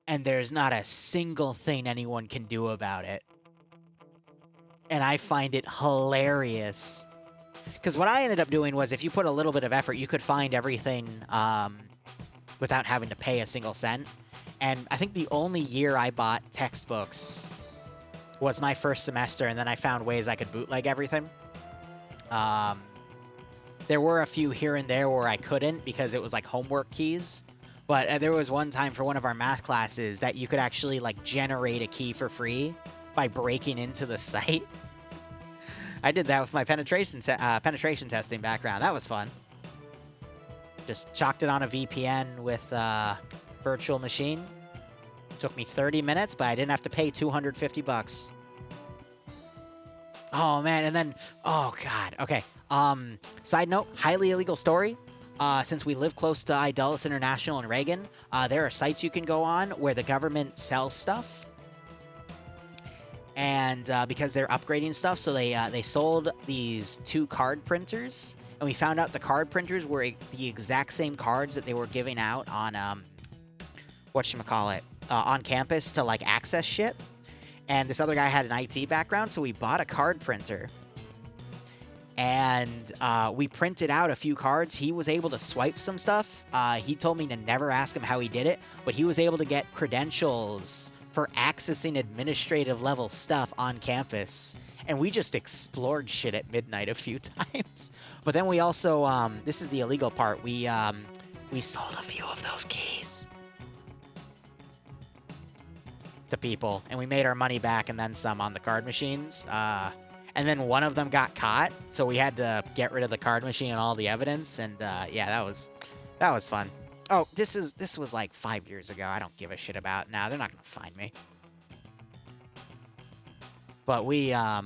And there's not a single thing anyone can do about it. And I find it hilarious. Because what I ended up doing was if you put a little bit of effort, you could find everything without having to pay a single cent. And I think the only year I bought textbooks was my first semester, and then I found ways I could bootleg everything. There were a few here and there where I couldn't because it was like homework keys. But there was one time for one of our math classes that you could actually like generate a key for free by breaking into the site. I did that with my penetration testing background. That was fun. Just chalked it on a VPN with virtual machine. Took me 30 minutes, but I didn't have to pay 250 bucks. Oh man, and then oh god. Okay. Side note, highly illegal story. Since we live close to Idulus International and Reagan, there are sites you can go on where the government sells stuff. And because they're upgrading stuff, so they sold these 2 card printers, and we found out the card printers were the exact same cards that they were giving out on whatchamacallit, on campus to like access shit. And this other guy had an IT background, so we bought a card printer. And we printed out a few cards. He was able to swipe some stuff. He told me to never ask him how he did it, but he was able to get credentials for accessing administrative level stuff on campus. And we just explored shit at midnight a few times. But then we also, this is the illegal part, we sold a few of those keys to people, and we made our money back and then some on the card machines. And then one of them got caught, so we had to get rid of the card machine and all the evidence. And yeah, that was fun. Oh, this was like 5 years ago. I don't give a shit about now. They're not gonna find me. But we I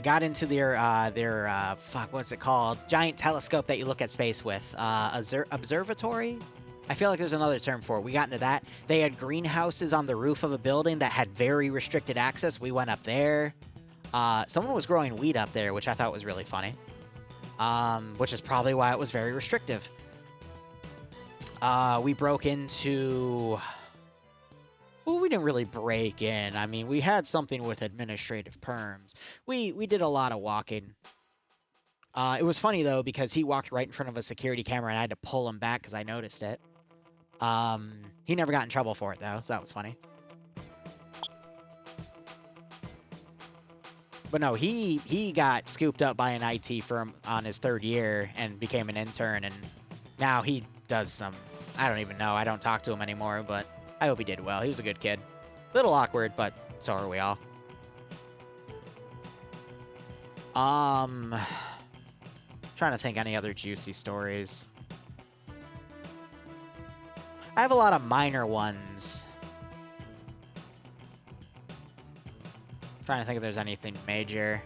got into their fuck, what's it called? Giant telescope that you look at space with. Observatory? I feel like there's another term for it. We got into that. They had greenhouses on the roof of a building that had very restricted access. We went up there. Someone was growing weed up there, which I thought was really funny. Which is probably why it was very restrictive. We broke into... Well, we didn't really break in. I mean, we had something with administrative perms. We did a lot of walking. It was funny, though, because he walked right in front of a security camera, and I had to pull him back because I noticed it. He never got in trouble for it, though, so that was funny. But no, he got scooped up by an IT firm on his 3rd year and became an intern, and now he does some... I don't even know. I don't talk to him anymore, but I hope he did well. He was a good kid. Little awkward, but so are we all. Trying to think any other juicy stories. I have a lot of minor ones. Trying to think if there's anything major.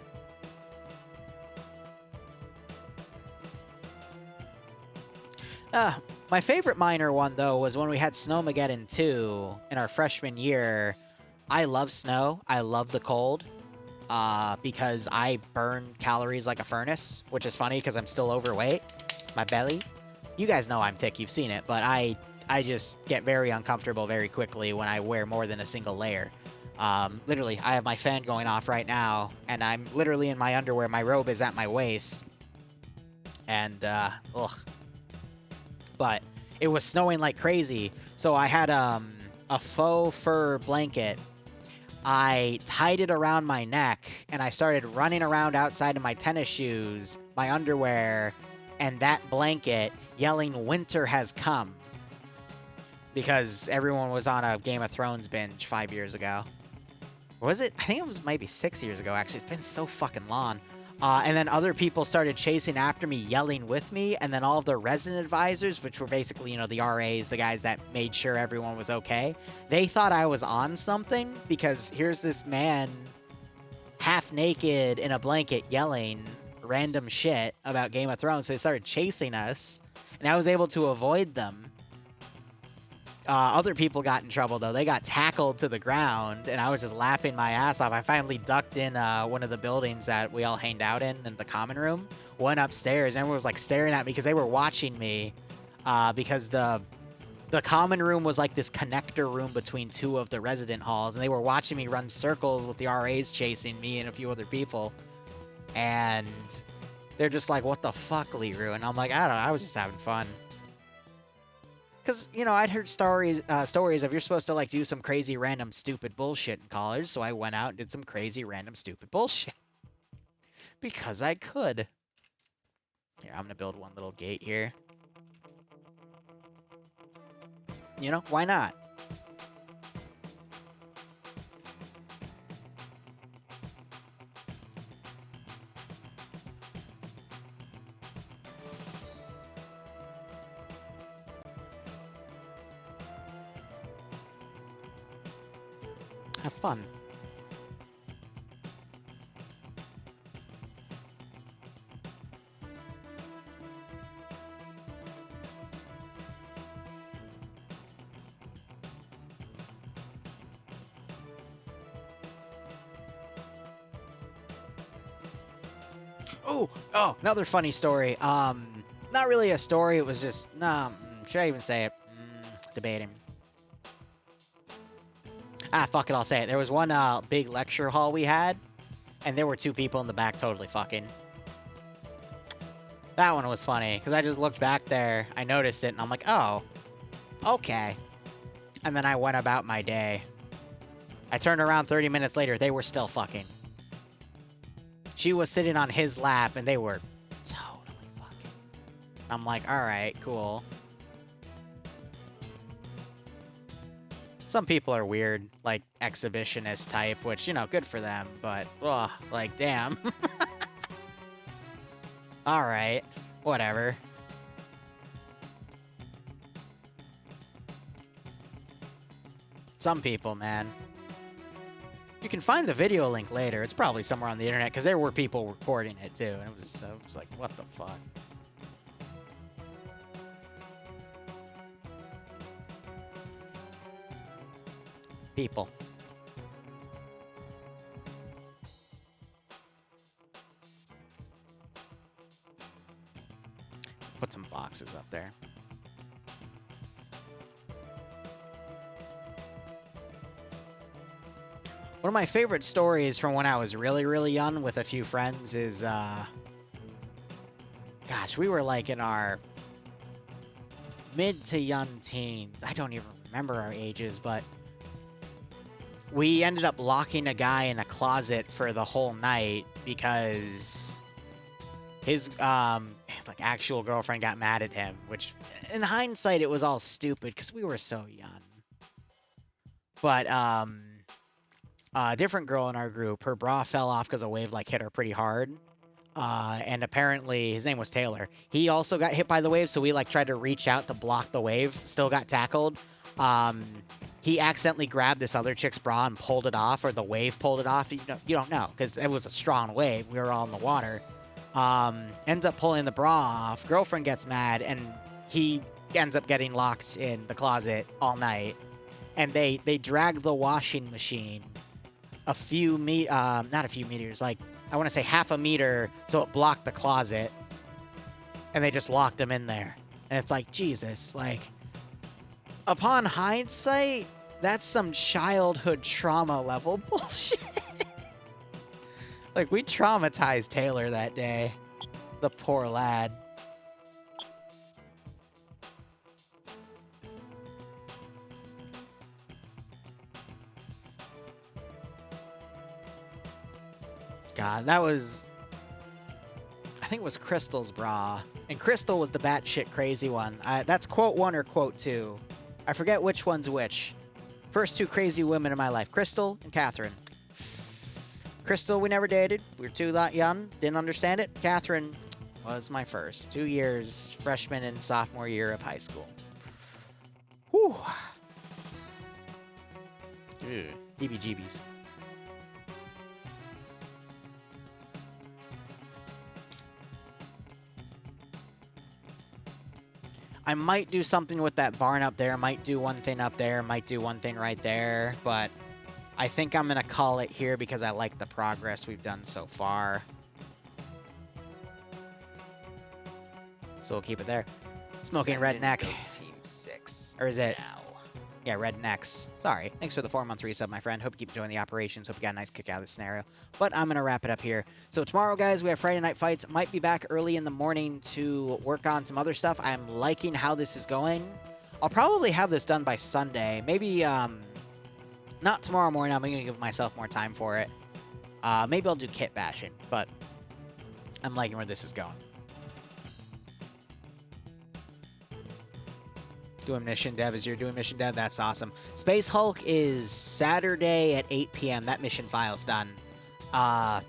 My favorite minor one, though, was when we had Snowmageddon 2 in our freshman year. I love snow. I love the cold. Because I burn calories like a furnace, which is funny because I'm still overweight. My belly. You guys know I'm thick. You've seen it. But I just get very uncomfortable very quickly when I wear more than a single layer. Literally, I have my fan going off right now, and I'm literally in my underwear. My robe is at my waist. And, ugh. But it was snowing like crazy, so I had a faux fur blanket. I tied it around my neck, and I started running around outside in my tennis shoes, my underwear, and that blanket, yelling, "Winter has come." Because everyone was on a Game of Thrones binge 5 years ago. Was it? I think it was maybe 6 years ago, actually. It's been so fucking long. And then other people started chasing after me, yelling with me, and then all of the resident advisors, which were basically, you know, the RAs, the guys that made sure everyone was okay, they thought I was on something, because here's this man half naked in a blanket yelling random shit about Game of Thrones, so they started chasing us, and I was able to avoid them. Other people got in trouble, though. They got tackled to the ground, and I was just laughing my ass off. I finally ducked in one of the buildings that we all hanged out in the common room, went upstairs, and everyone was, like, staring at me because they were watching me because the common room was, like, this connector room between two of the resident halls, and they were watching me run circles with the RAs chasing me and a few other people, and they're just like, what the fuck, Liru? And I'm like, I don't know, I was just having fun. Because, you know, I'd heard stories of you're supposed to, like, do some crazy, random, stupid bullshit in college, so I went out and did some crazy, random, stupid bullshit. Because I could. Here, I'm gonna build one little gate here. You know, why not? Have fun. Oh, another funny story. Not really a story, it was just, should I even say it? Debating. Ah, fuck it, I'll say it. There was one big lecture hall we had, and there were two people in the back totally fucking. That one was funny, because I just looked back there, I noticed it, and I'm like, oh, okay. And then I went about my day. I turned around 30 minutes later, they were still fucking. She was sitting on his lap, and they were totally fucking. I'm like, alright, cool. Some people are weird, like, exhibitionist type, which, you know, good for them, but, ugh, like, damn. Alright, whatever. Some people, man. You can find the video link later. It's probably somewhere on the internet, because there were people recording it, too. And it was like, what the fuck? People. Put some boxes up there. One of my favorite stories from when I was really, really young with a few friends is, gosh, we were like in our mid to young teens. I don't even remember our ages, but we ended up locking a guy in a closet for the whole night because his, like, actual girlfriend got mad at him, which, in hindsight, it was all stupid because we were so young. But, a different girl in our group, her bra fell off because a wave, like, hit her pretty hard. And apparently, his name was Taylor. He also got hit by the wave, so we, like, tried to reach out to block the wave. Still got tackled. He accidentally grabbed this other chick's bra and pulled it off, or the wave pulled it off. You don't know, because it was a strong wave. We were all in the water. Ends up pulling the bra off. Girlfriend gets mad, and he ends up getting locked in the closet all night. And they drag the washing machine not a few meters, like, I want to say half a meter, so it blocked the closet. And they just locked him in there. And it's like, Jesus, like, upon hindsight, that's some childhood trauma level bullshit. Like, we traumatized Taylor that day. The poor lad. God, that was... I think it was Crystal's bra. And Crystal was the batshit crazy one. That's quote 1 or quote 2. I forget which one's which. First two crazy women in my life. Crystal and Catherine. Crystal, we never dated. We were too young. Didn't understand it. Catherine was my first. 2 years, freshman and sophomore year of high school. Whew. Ew. heebie-jeebies. I might do something with that barn up there. Might do one thing up there. Might do one thing right there. But I think I'm going to call it here because I like the progress we've done so far. So we'll keep it there. Smoking Send in Redneck. Goat Team 6. Or is it? Now. Yeah, Rednecks. Sorry. Thanks for the 4-month resub, my friend. Hope you keep enjoying the operations. Hope you got a nice kick out of this scenario. But I'm going to wrap it up here. So tomorrow, guys, we have Friday Night Fights. Might be back early in the morning to work on some other stuff. I'm liking how this is going. I'll probably have this done by Sunday. Maybe, not tomorrow morning. I'm going to give myself more time for it. Maybe I'll do kit bashing, but I'm liking where this is going. Doing mission dev as you're doing mission dev. That's awesome. Space Hulk is Saturday at 8 p.m. That mission file's done. I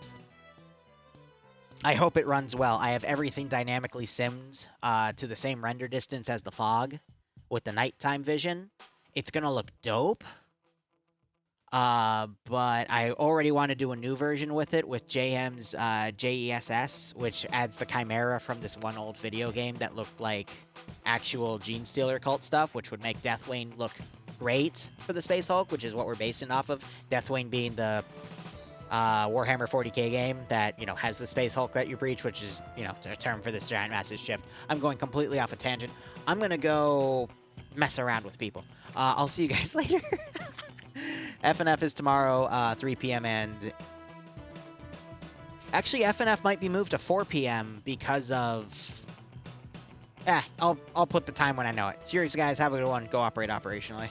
hope it runs well. I have everything dynamically simmed to the same render distance as the fog with the nighttime vision. It's going to look dope. But I already want to do a new version with it with JM's JESS, which adds the Chimera from this one old video game that looked like actual Gene Stealer cult stuff, which would make Deathwing look great for the Space Hulk, which is what we're basing off of. Deathwing being the Warhammer 40k game that, you know, has the Space Hulk that you breach, which is, you know, a term for this giant massive shift. I'm going completely off a tangent. I'm going to go mess around with people. I'll see you guys later. FNF is tomorrow, 3 p.m. and... Actually, FNF might be moved to 4 p.m. because of... I'll put the time when I know it. Serious, guys. Have a good one. Go operate operationally.